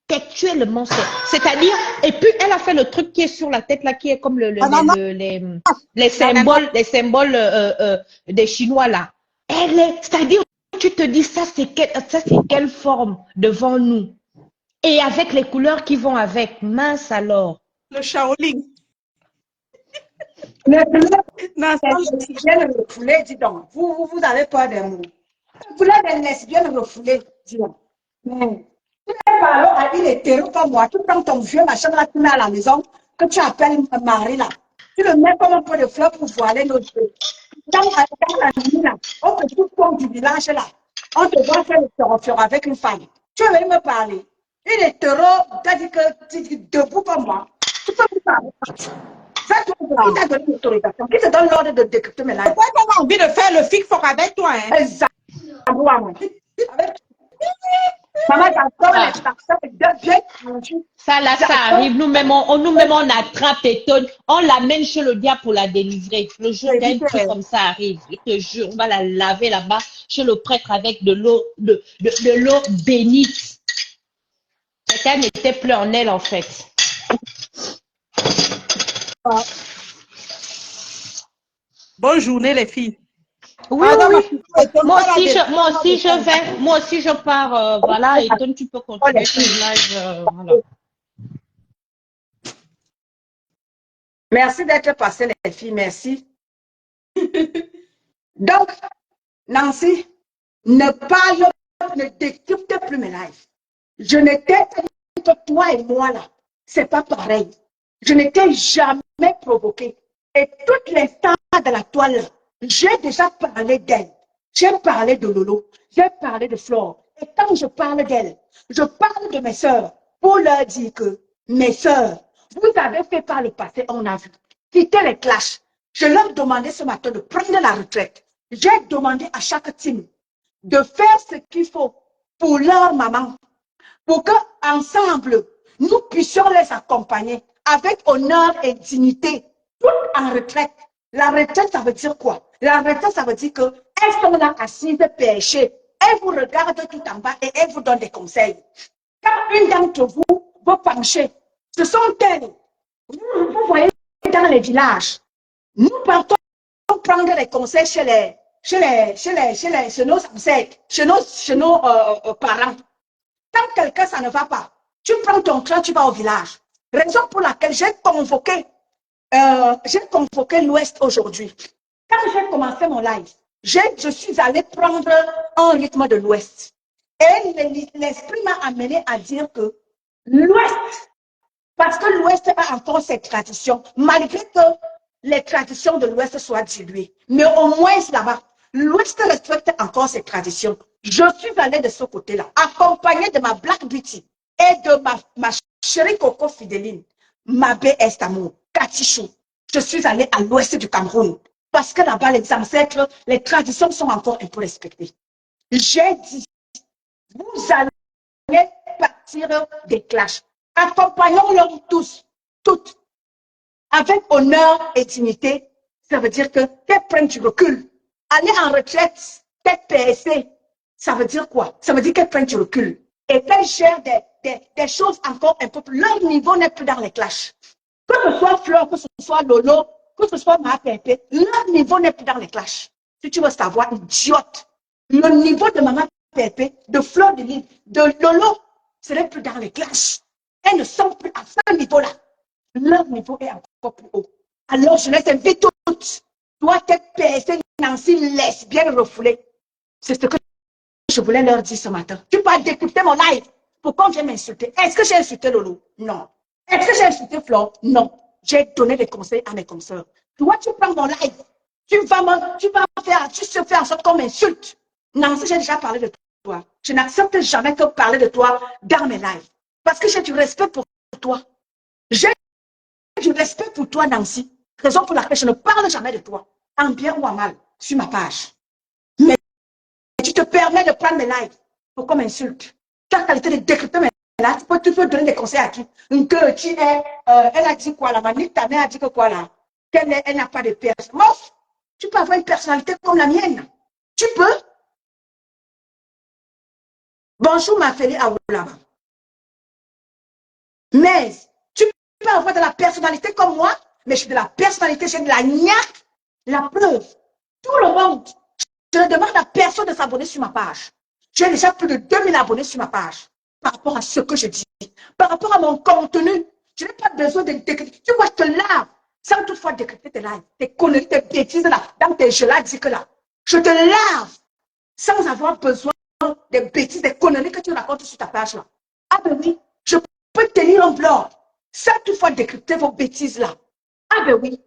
Textuellement, c'est-à-dire, et puis elle a fait le truc qui est sur la tête là, qui est comme les symboles des Chinois là. C'est-à-dire, tu te dis ça c'est quelle forme devant nous, et avec les couleurs qui vont avec, mince alors. Le Shaolin. Les lesbiennes refoulées, dis donc. Vous avez peur des mots. Vous voulez des lesbiennes refoulées, dis donc. Mais tu n'es pas alors à une hétéro comme moi, tout comme ton vieux machin là, tu mets à la maison, que tu appelles un mari là. Tu le mets comme un pot de fleurs pour voiler nos yeux. Dans la nuit là, on te tout comme du village là. On te voit faire le fior avec une femme. Tu veux me parler. Une hétéro, t'as dit que tu dis debout comme moi. Tu peux me parler. Qui t'a donné l'autorisation? Qui te donne l'ordre de décrypter mes lives? Pourquoi tu as envie de faire le fic foc avec toi, hein? Exactement. Maman, j'adore les personnes bien conduites. Ça là, ça arrive. Nous-mêmes, on attrape Eton, on l'amène chez le diable pour la délivrer. Le jour qu'un truc comme ça arrive, je te jure, on va la laver là-bas chez le prêtre avec de l'eau bénite. C'est qu'elle n'était plus en elle, en fait. Bonne journée, les filles. Oui, Pardon, ma oui, petite oui. étonne pas la Moi aussi je pars. Voilà, et toi, tu peux continuer ton live. Voilà. Merci d'être passé, les filles. Merci. Donc, Nancy, ne parle, ne décrypte plus mes lives. Je n'étais que toi et moi là. C'est pas pareil. Je n'étais jamais provoquée. Et toutes les stars de la toile, j'ai déjà parlé d'elle. J'ai parlé de Lolo. J'ai parlé de Flore. Et quand je parle d'elle, je parle de mes sœurs pour leur dire que mes sœurs, vous avez fait par le passé, on a vu, quitter les clashs. Je leur demandais ce matin de prendre la retraite. J'ai demandé à chaque team de faire ce qu'il faut pour leur maman, pour qu'ensemble, nous puissions les accompagner avec honneur et dignité, tout en retraite. La retraite, ça veut dire quoi? La retraite, ça veut dire qu'elles sont là assises péchées. Elles vous regardent tout en bas et elles vous donnent des conseils. Quand une d'entre vous veut pencher, ce sont elles. Vous voyez dans les villages, nous partons prendre les conseils chez nos ancêtres, chez nos parents. Quand quelqu'un, ça ne va pas, tu prends ton train, tu vas au village. Raison pour laquelle j'ai convoqué l'Ouest aujourd'hui. Quand j'ai commencé mon live, je suis allée prendre un rythme de l'Ouest. Et l'esprit m'a amené à dire que l'Ouest, parce que l'Ouest a encore ses traditions, malgré que les traditions de l'Ouest soient diluées. Mais au moins là-bas, l'Ouest respecte encore ses traditions. Je suis allée de ce côté-là, accompagnée de ma Black Beauty et de ma chérie Coco Fidéline, ma BS Amour, Katichou. Je suis allée à l'Ouest du Cameroun parce que là-bas, les ancêtres, les traditions sont encore un peu respectées. J'ai dit, vous allez partir des clashs. Accompagnons-leur tous, toutes, avec honneur et dignité. Ça veut dire que qu'elles prennent du recul. Aller en retraite, d'être PSC, ça veut dire quoi? Ça veut dire qu'elles prennent du recul et qu'elles gèrent des choses encore un peu plus. Leur niveau n'est plus dans les clashs. Que ce soit Fleur, que ce soit Lolo, que ce soit Ma Pépé, leur niveau n'est plus dans les clashs. Si tu veux savoir, idiote, le niveau de Maman Pépé, de Fleur de Lille, de Lolo, ce n'est plus dans les clashs. Elles ne sont plus à ce niveau-là. Leur niveau est encore plus haut. Alors, je les invite toutes. Toi, tête PSC, Nancy, lesbienne refoulée. C'est ce que je voulais leur dire ce matin. Tu peux d'écouter mon live. Pourquoi on vient m'insulter? Est-ce que j'ai insulté Lolo? Non. Est-ce que j'ai insulté Flore? Non. J'ai donné des conseils à mes consoeurs. Toi, tu prends mon live. Tu se fais en sorte qu'on m'insulte. Nancy, j'ai déjà parlé de toi. Je n'accepte jamais que parler de toi dans mes lives. Parce que j'ai du respect pour toi. J'ai du respect pour toi, Nancy. Raison pour laquelle je ne parle jamais de toi, en bien ou en mal, sur ma page. Mais tu te permets de prendre mes lives pour qu'on m'insulte. Quelle qualité de décrypter mes lives? Tu peux donner des conseils à qui? Que tu es, elle a dit quoi là? Manique, ta mère a dit que quoi là? Elle n'a pas de personnalité. Tu peux avoir une personnalité comme la mienne. Tu peux. Bonjour, ma fille Aoulaba. Mais tu peux avoir de la personnalité comme moi, mais j'ai de la personnalité, j'ai de la niaque. La preuve, tout le monde, je ne demande à personne de s'abonner sur ma page. J'ai déjà plus de 2000 abonnés sur ma page par rapport à ce que je dis, par rapport à mon contenu. Je n'ai pas besoin de décrypter. Tu vois, je te lave sans toutefois décrypter tes lives, tes conneries, tes bêtises là, dans tes jeux là, dis que là. Je te lave sans avoir besoin des bêtises, des conneries que tu racontes sur ta page là. Ah ben oui, je peux tenir un blog sans toutefois décrypter vos bêtises là. Ah ben oui,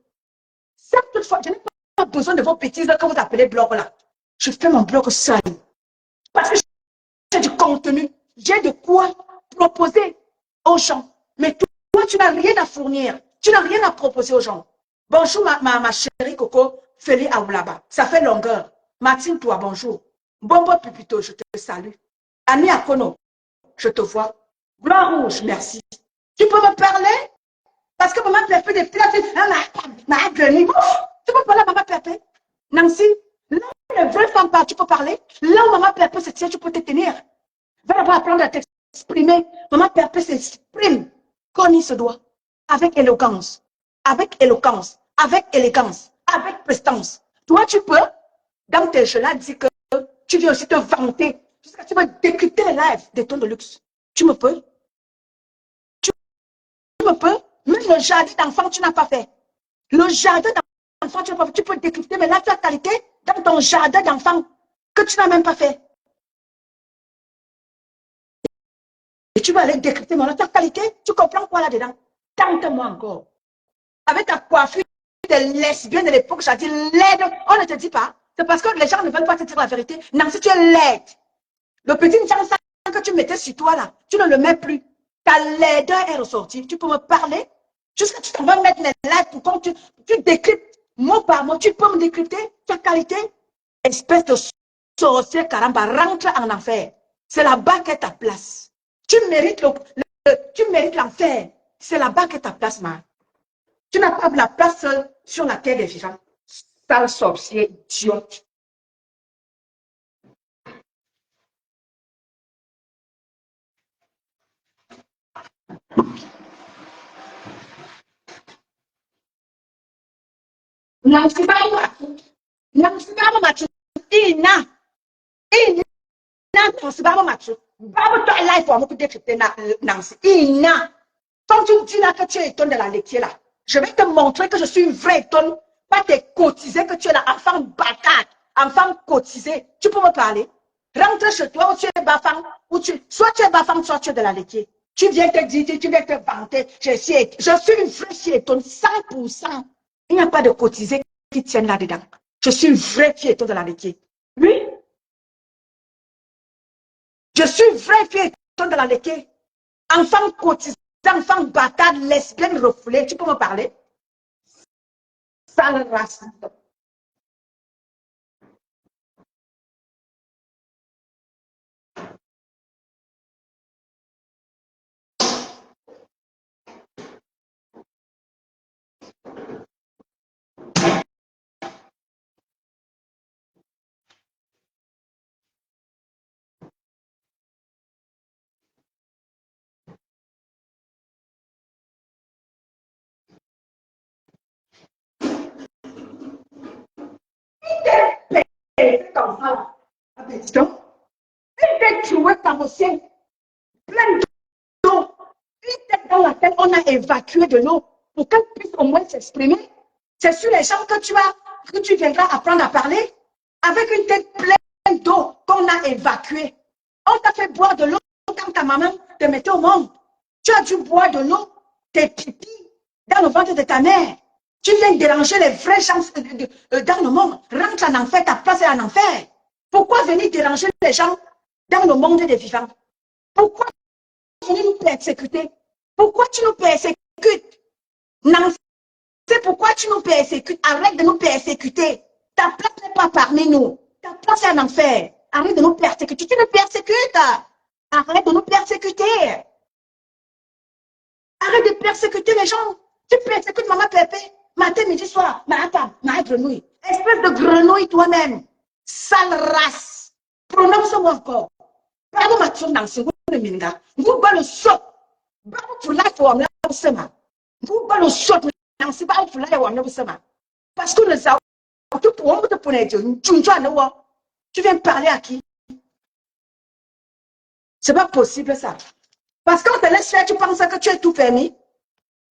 sans toutefois, je n'ai pas besoin de vos bêtises là que vous appelez blog là. Je fais mon blog seul. Parce que j'ai du contenu, j'ai de quoi proposer aux gens. Mais toi, tu n'as rien à fournir. Tu n'as rien à proposer aux gens. Bonjour, ma chérie Coco, Félix Aoulaba. Ça fait longueur. Martine, toi, bonjour. Bombo Pupito, je te salue. Annie Akono, je te vois. Gloire rouge, merci. Tu peux me parler? Parce que maman Pépé, depuis là, tu peux parler à maman Pépé? Nancy, là, les vraies femmes parlent, tu peux parler. Là où maman Pépé se tient, tu peux te tenir. Va d'abord apprendre à t'exprimer. Maman Pépé s'exprime comme il se doit. Avec éloquence, avec éloquence, avec élégance, avec prestance. Toi, tu peux. dans tes jeux-là, dis que tu viens aussi te vanter. Jusqu'à tu vas décrypter les lives des tons de luxe. Tu me peux? Tu me peux? Même le jardin d'enfant, tu n'as pas fait. Le jardin d'enfant, tu n'as pas fait. Tu peux décrypter, mais là, tu as qualité dans ton jardin d'enfant que tu n'as même pas fait. Et tu vas aller décrypter, mais là, tu as qualité. Tu comprends quoi là-dedans? Tente-moi encore. Avec ta coiffure de lesbienne de l'époque, j'ai dit laide. On ne te dit pas. C'est parce que les gens ne veulent pas te dire la vérité. Non, si tu es laide. Le petit Njansa que tu mettais sur toi là, tu ne le mets plus. Ta laideur est ressortie. Tu peux me parler jusqu'à tu t'en vas mettre les lettres pour quand tu décryptes mot par mot. Tu peux me décrypter ta qualité. Espèce de sorcier caramba, rentre en enfer. C'est là-bas qu'est ta place. Tu mérites l'enfer. C'est là-bas qu'est ta place, ma. Tu n'as pas la place seule sur la terre des vivants. Sale sorcier, idiote. Quand tu dis là que tu es étonne de la lecture là, je vais te montrer que je suis une vraie étonne, pas tes cotisés que tu es là, enfant bâtard, enfant cotisé. Tu peux me parler? Rentre chez toi où tu es bafang, soit tu es bafang, soit tu es de la lecture. Tu viens te dire, tu viens te vanter, je suis une vraie étonne, 100%. Il n'y a pas de cotisés qui tiennent là-dedans. Je suis une vraie étonne de la lecture. Oui, je suis une vraie étonne de la lecture. Enfant cotisé, enfant bâtard, lesbienne refoulée, tu peux me parler? Sale race. Cet enfant-là, dis donc, il t'a tué carrossier, plein d'eau, une tête dans laquelle on a évacué de l'eau pour qu'elle puisse au moins s'exprimer. C'est sur les gens que tu viendras apprendre à parler avec une tête pleine d'eau qu'on a évacuée. On t'a fait boire de l'eau quand ta maman te mettait au monde. Tu as dû boire de l'eau, tes pipis, dans le ventre de ta mère. Tu viens déranger les vrais gens dans le monde. Rentre en enfer, ta place est en enfer. Pourquoi venir déranger les gens dans le monde des vivants? Pourquoi venir nous persécuter? Pourquoi tu nous persécutes? Non, c'est pourquoi tu nous persécutes. Arrête de nous persécuter. Ta place n'est pas parmi nous. Ta place est en enfer. Arrête de nous persécuter. Tu nous persécutes. Arrête de nous persécuter. Arrête de persécuter les gens. Tu persécutes maman Pépé. Matin, midi, soir. Ma grenouille. Espèce de grenouille toi-même. Sale race. Prononce-moi encore. Bravo, ma tune dans ce de minga. Vous le choc. Bravo pour la forme là, vous le choc. Parce que les autres, tu viens parler à qui? C'est pas possible ça. Parce qu'on te laisse faire, tu penses que tu es tout permis.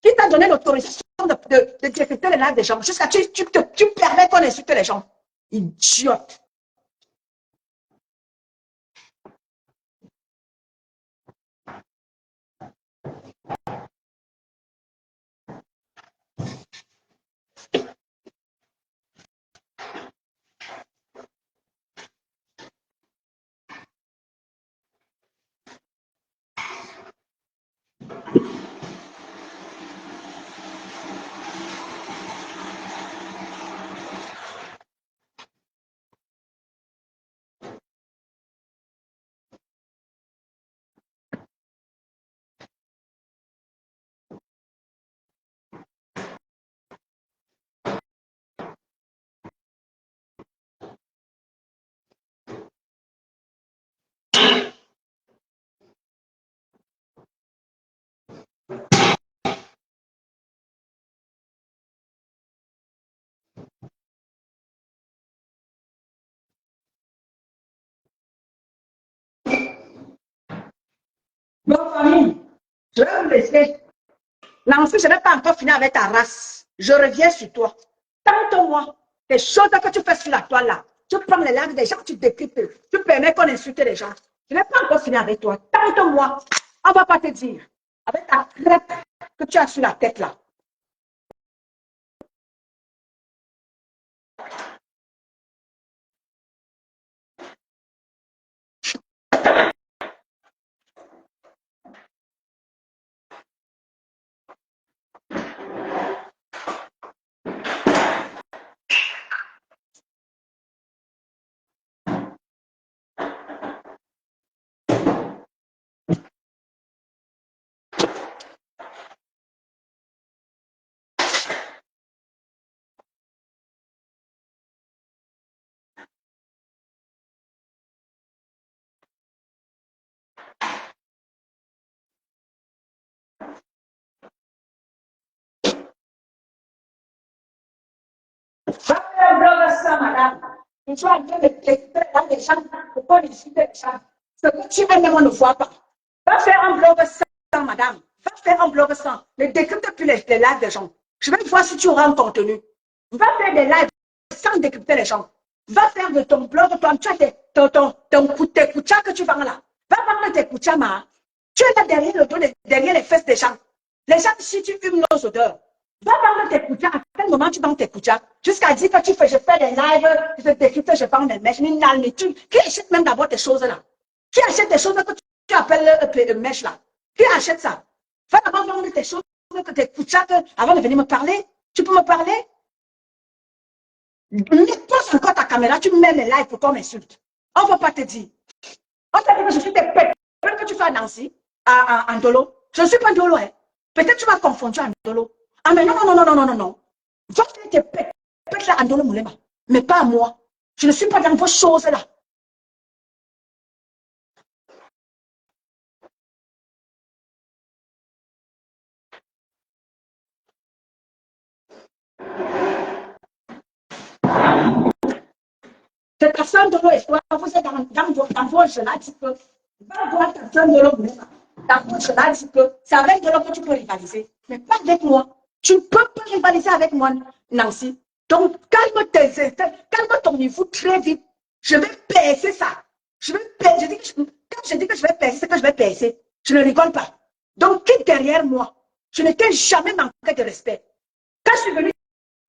Qui t'a donné l'autorisation de détecter les lives des gens jusqu'à tu permets qu'on insulte les gens. Idiote. Ma famille, je vais vous laisser. Nancy, je n'ai pas encore fini avec ta race. Je reviens sur toi. Tente-moi les choses que tu fais sur la toile là. Tu prends les langues des gens, tu décryptes. Tu permets qu'on insulte les gens. Je n'ai pas encore fini avec toi. Tente-moi. On ne va pas te dire. Avec ta crête que tu as sur la tête là. Va faire un blog ça, madame. Tu vas en train de décrypter là des gens pour qu'on insulte les gens. Ce que tu aimes, on ne voit pas. Va faire un blog ça, madame. Va faire un blog ça. Ne décrypte plus les lives des gens. Je vais voir si tu auras un contenu. Va faire des lives sans décrypter les gens. Va faire de ton blog, toi, tu as tes kucha que tu vends là. Va vendre tes kucha, ma. Tu es là derrière le dos, derrière les fesses des gens. Les gens, si tu humes nos odeurs. Va vendre tes kucha. À quel moment tu vends tes kucha? Jusqu'à dire que tu fais, je fais des lives, je décrypte, je vends des mèches. Qui achète même d'abord tes choses là? Qui achète des choses que tu appelles mèches là? Qui achète ça? Va d'abord vendre tes choses, tes kucha, avant de venir me parler. Tu peux me parler? Pose encore ta caméra, tu mets les lives pour qu'on m'insulte. On ne va pas te dire. On t'a dit que je suis des pètes. Que tu fais à Nancy, à Ndolo. Je ne suis pas Ndolo, hein. Peut-être tu m'as confondu à Ndolo. Ah, mais non, non, non, non, non, non, non. Va faire tes pètes là à Ndolo Moulema. Mais pas à moi. Je ne suis pas dans vos choses là. C'est ta soeur Ndolo et toi, vous êtes dans vos jeux là, un petit peu. Va voir ta soeur Ndolo Moulema. Dans vos jeux là, un petit peu. C'est avec Ndolo que tu peux rivaliser. Mais pas avec moi. Tu ne peux pas rivaliser avec moi, Nancy. Donc, calme ton niveau très vite. Je vais baisser ça. Quand je dis que je vais baisser, c'est que je vais baisser. Je ne rigole pas. Donc, quitte derrière moi. Je ne t'ai jamais manqué de respect. Quand je suis venue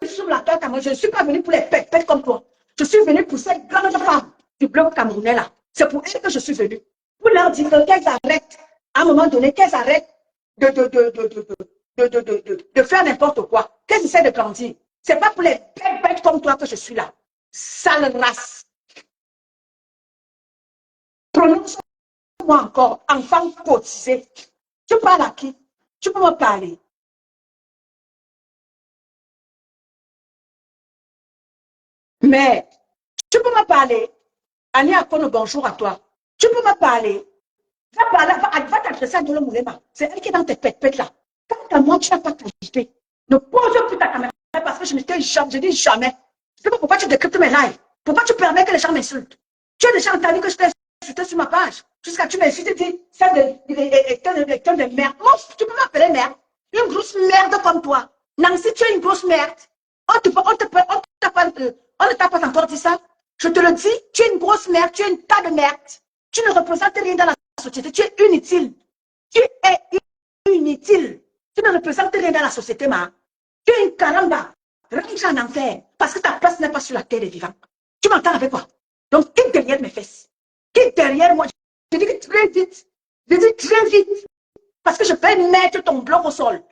sur la terre Cameroun, je ne suis pas venue pour les pètes comme toi. Je suis venue pour cette grande femme du bloc camerounais là. C'est pour elle que je suis venue. Pour leur dire qu'elles arrêtent, à un moment donné, qu'elles arrêtent de faire n'importe quoi. Qu'elles essaient de grandir. C'est pas pour les bêtes comme toi que je suis là. Sale race. Prononce-moi encore, enfant cotisé. Tu parles à qui? Tu peux me parler. Mais, tu peux me parler. Annie Akono, bonjour à toi. Tu peux me parler. Va t'adresser à Ndolo Moulema. C'est elle qui est dans tes pètes là. Quant à moi, tu n'as pas qualité. Ne pose plus ta caméra parce que je dis jamais. Je ne sais pas pourquoi tu décryptes mes lives. Pourquoi tu permets que les gens m'insultent? Tu as déjà entendu que je t'ai insulté sur ma page. Jusqu'à tu m'insultes et dis, c'est de merde. Moi, tu peux m'appeler merde. Une grosse merde comme toi. Nancy, tu es une grosse merde. On ne t'a pas encore dit ça. Je te le dis, tu es une grosse merde, tu es une tas de merde. Tu ne représentes rien dans la société. Tu es inutile. Tu es inutile. Tu ne représentes rien dans la société, ma. Tu es une caramba. Range en enfer. Parce que ta place n'est pas sur la terre des vivants. Tu m'entends avec quoi? Donc, quitte derrière mes fesses. Quitte derrière moi. Je dis très vite. Je dis très vite. Parce que je vais mettre ton bloc au sol.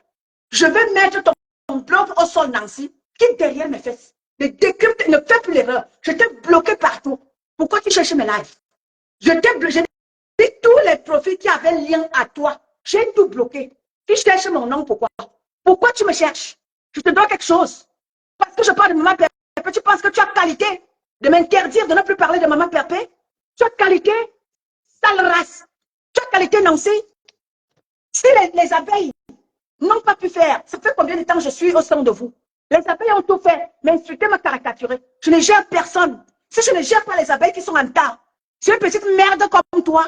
Je vais mettre ton bloc au sol, Nancy. Quitte derrière mes fesses. Ne décrypte, ne fais plus l'erreur. Je t'ai bloqué partout. Pourquoi tu cherches mes lives? Je t'ai bloqué. Tous les profils qui avaient lien à toi, j'ai tout bloqué. Tu cherches mon nom, pourquoi? Pourquoi tu me cherches? Je te dois quelque chose. Parce que je parle de maman Perpé, tu penses que tu as qualité de m'interdire de ne plus parler de maman Perpé? Tu as qualité? Sale race. Tu as qualité, Nancy? Si les abeilles n'ont pas pu faire, ça fait combien de temps je suis au sein de vous? Les abeilles ont tout fait, m'insulter, me caricaturer. Je ne gère personne. Si je ne gère pas les abeilles qui sont en tas, c'est une petite merde comme toi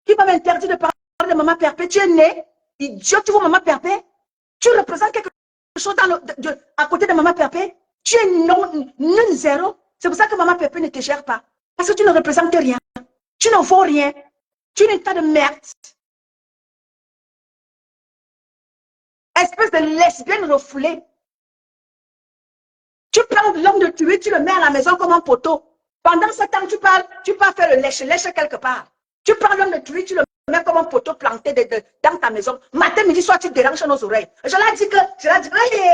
qui va m'interdire de parler de maman Perpé, tu es né, idiot, tu vois maman Perpé, tu représentes quelque chose à côté de maman Perpé, tu es non, zéro. C'est pour ça que maman Perpé ne te gère pas. Parce que tu ne représentes rien. Tu n'en vaux rien. Tu es un tas de merde. Espèce de lesbienne refoulée. Tu prends l'homme de tuer, tu le mets à la maison comme un poteau. Pendant ce temps, tu pars faire le lèche quelque part. Tu prends l'homme de tuer, tu le mets comme un poteau planté dans ta maison. Matin, midi, soir, tu déranges nos oreilles. Je l'ai dit que,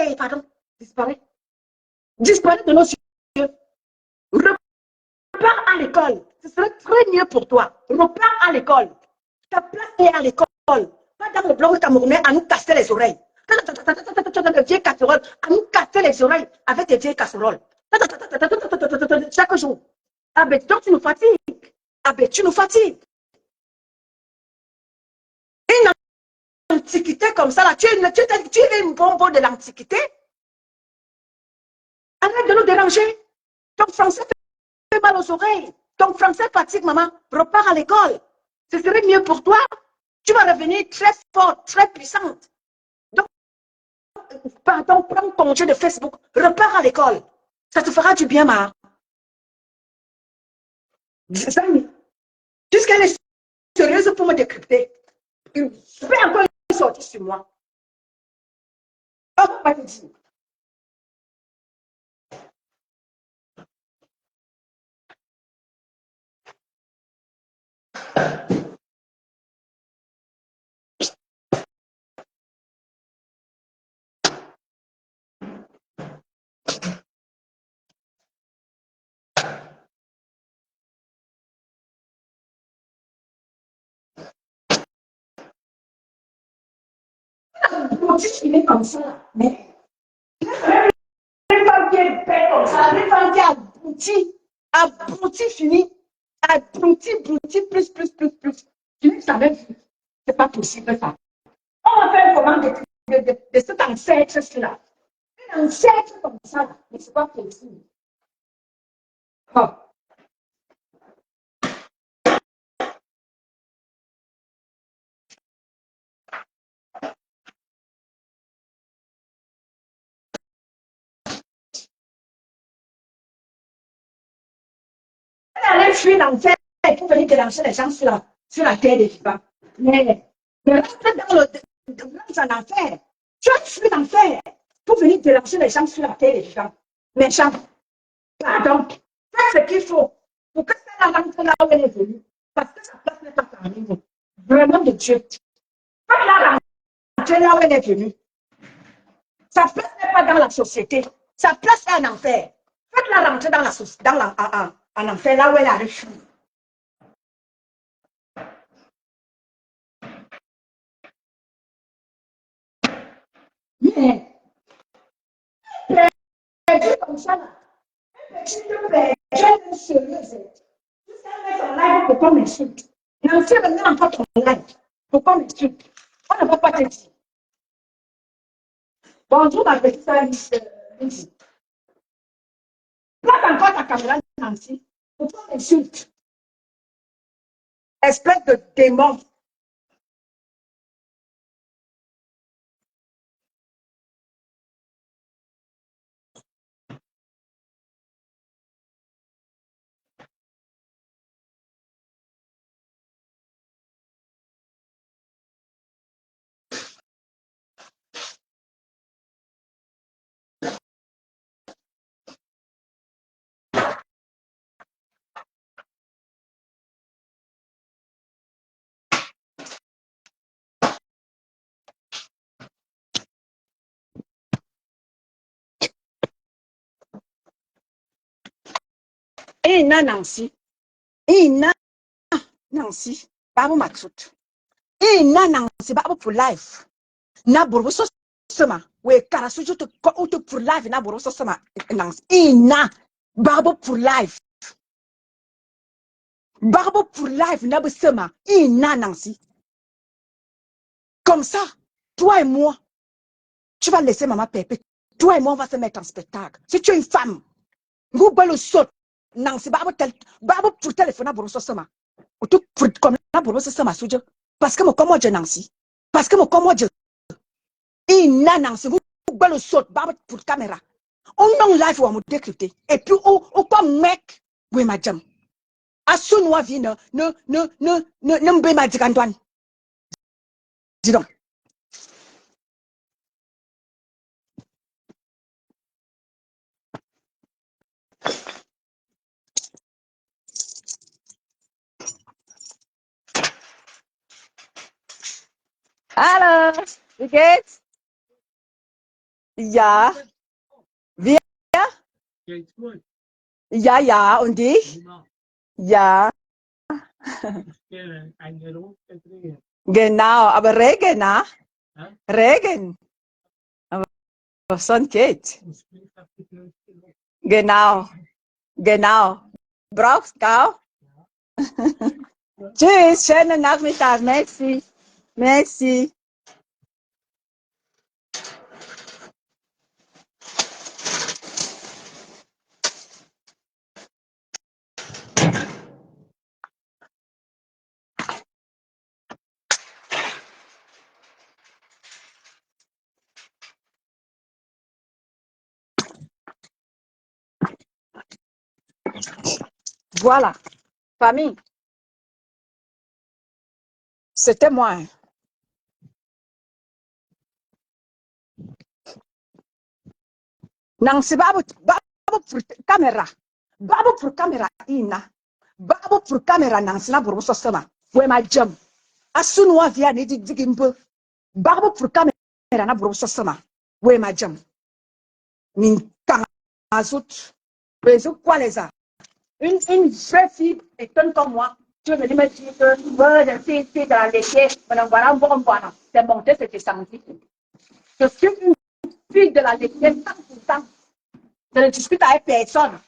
hey, pardon, disparaît. Disparaît de nos yeux. Repars à l'école. Ce serait très mieux pour toi. Repars à l'école. Ta place est à l'école. Pas dans le bloc camerounais à nous casser les oreilles. Des vieilles casseroles, à nous casser les oreilles avec des vieilles casseroles. Chaque jour. Ah ben, donc tu nous fatigues. Ah ben, tu nous fatigues. Une antiquité comme ça, là, tu es une bombe de l'antiquité. Arrête de nous déranger. Ton français fait mal aux oreilles. Ton français fatigue, maman. Repars à l'école. Ce serait mieux pour toi. Tu vas revenir très forte, très puissante. Donc, pardon, prends ton jeu de Facebook. Repars à l'école. Ça te fera du bien, ma. Puisqu'elle est sérieuse pour me décrypter. Je vais encore sortir sur moi. Oh, pas te dire. Comment tu finis comme ça? Mais les femmes qui est belle comme ça, les femmes qui abruti fini, abruti, plus. Tu ne savais plus. C'est pas possible ça. On va faire comment de cet ancêtre-là. Un ancêtre comme ça, mais c'est pas possible. Oh. Elle allait fuir l'enfer pour venir déranger les gens sur la terre des vivants. Mais rentrer dans en enfer. Tu as fui l'enfer pour venir déranger les gens sur la terre des vivants. Méchant. Pardon. Fais ce qu'il faut pour que ça rentre là où elle est venue. Parce que sa place n'est pas parmi nous. Vraiment de Dieu. Fais-la rentrer là où elle est venue. Sa place n'est pas dans la société. Sa place est en enfer. Faites-la rentrer en enfer, là où elle arrive. Mais, perdu comme ça, je suis sérieuse. Jusqu'à mettre en live pour qu'on m'insulte. Nancy remet encore ton live pour qu'on m'insulte. On ne peut pas te dire. Bonjour, ma petite Lizzie. Place encore ta caméra, Nancy, pour qu'on m'insulte. Espèce de démon. Ina Nancy. Ina Nancy. Babu Matsut. Ina Nancy. Babu pour life. Na buruso sama. We karasuju to ko uto pour life. Na buruso sama. Nancy. Ina. Babu pour life. Babu pour life. Na busama. Ina Nancy. Comme ça, toi et moi, tu vas laisser maman Pépé. Toi et moi, on va se mettre en spectacle. Si tu es une femme, vous le saut. Nancy, babu pour téléphoner à buruso sama. Ou tout comme na buruso sama sujo. Parce que mon comment je Nancy. Parce que mon comment je. Il n'a Nancy. Vous le saut pour la caméra. On non live ou à me décrypter. Et puis, on pas mec. Oui, madame. À ce noir vient, ne m'be ma Antoine. Dis donc. Hallo, wie geht's? Ja. Wer? Ja, ja. Und dich? Ja. Genau, aber Regen, na? Regen. Aber was geht? Genau, genau. Brauchst du auch? Tschüss, schönen Nachmittag. Merci. Merci. Voilà, famille, c'était moi. Hein. Nancy babu pour caméra. Babu pour caméra ina. Babu pour caméra Nancy na buru sosama. We ma jam. Asunwa via ne digimbo. Babu pour caméra na buru sosama. We ma jam. Min azut. Réseau quoi les a? Une vraie fille étonne comme moi. Tu veux me dire que je suis ici dans les pieds, voilà, c'est monté, c'est descendu. Je suis une fille de la laitière 100%. Je ne discute avec personne.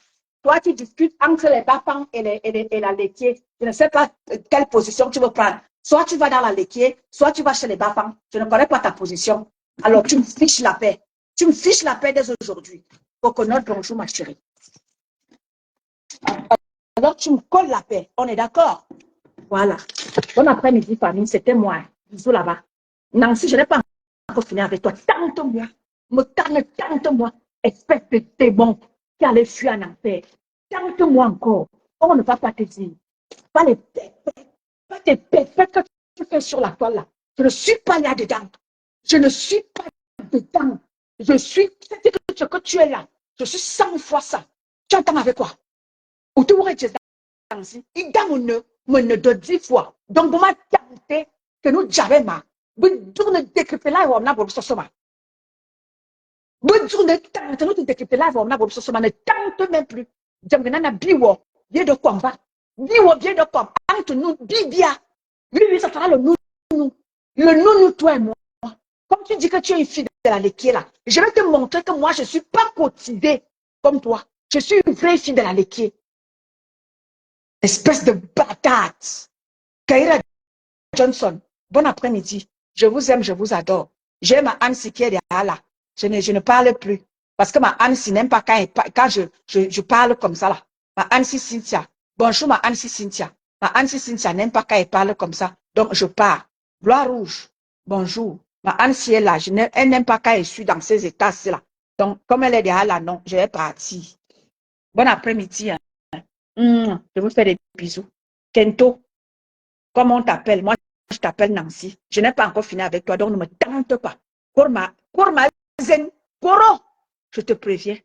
Toi, tu discutes entre les bafans et la laitier. Je ne sais pas quelle position tu veux prendre. Soit tu vas dans la laitier, soit tu vas chez les bafans. Je ne connais pas ta position. Alors, tu me fiches la paix. Tu me fiches la paix dès aujourd'hui. Coconut, bonjour, ma chérie. Alors, tu me colles la paix. On est d'accord? Voilà. Bon après-midi, famille. C'était moi. Bisous là-bas. Nancy, je n'ai pas encore fini avec toi. Tente-moi. Tente-moi. Espèce de démon qui allait fuir en enfer. Tente-moi encore. On ne va pas te dire. Pas les pépés que tu fais sur la toile là. Je ne suis pas là-dedans. Je ne suis pas dedans. Je suis ce que tu es là. Je suis 100 fois ça. Tu entends avec quoi? Ou tu aurais été Nancy. Il donne mon de 10 fois. Donc, vous m'avez tenté que nous j'avais ma. Vous tournez décrypter là et on a beau se sommer. Vous tournez tente nous décrypter là et on a beau se sommer. Ne tente même plus. J'aime biwo, bien de combat. Biwo, bien de combat. Entre nous, bibia. Oui, ça sera le nous. Le nous, toi et moi. Comme tu dis que tu es une fille de la laitier là, je vais te montrer que moi, je ne suis pas cotisée comme toi. Je suis une vraie fille de la laitier. Espèce de bâtard. Kaira Johnson, bon après-midi. Je vous aime, je vous adore. J'ai ma Anne-Si qui est derrière là. Je ne parle plus. Parce que ma Anne-Si n'aime pas quand je parle comme ça là. Ma Anne-Si Cynthia. Bonjour ma Anne-Si Cynthia. Ma Anne-Si Cynthia n'aime pas quand elle parle comme ça. Donc je pars. Gloire rouge. Bonjour. Ma Anne-Si est là. Elle n'aime pas quand je suis dans ces états-ci là. Donc comme elle est derrière là, non, je vais partir. Bon après-midi. Hein. Je vous fais des bisous. Kento, comment on t'appelle? Moi, je t'appelle Nancy. Je n'ai pas encore fini avec toi, donc ne me tente pas. Kourma, Zen, Koro, je te préviens.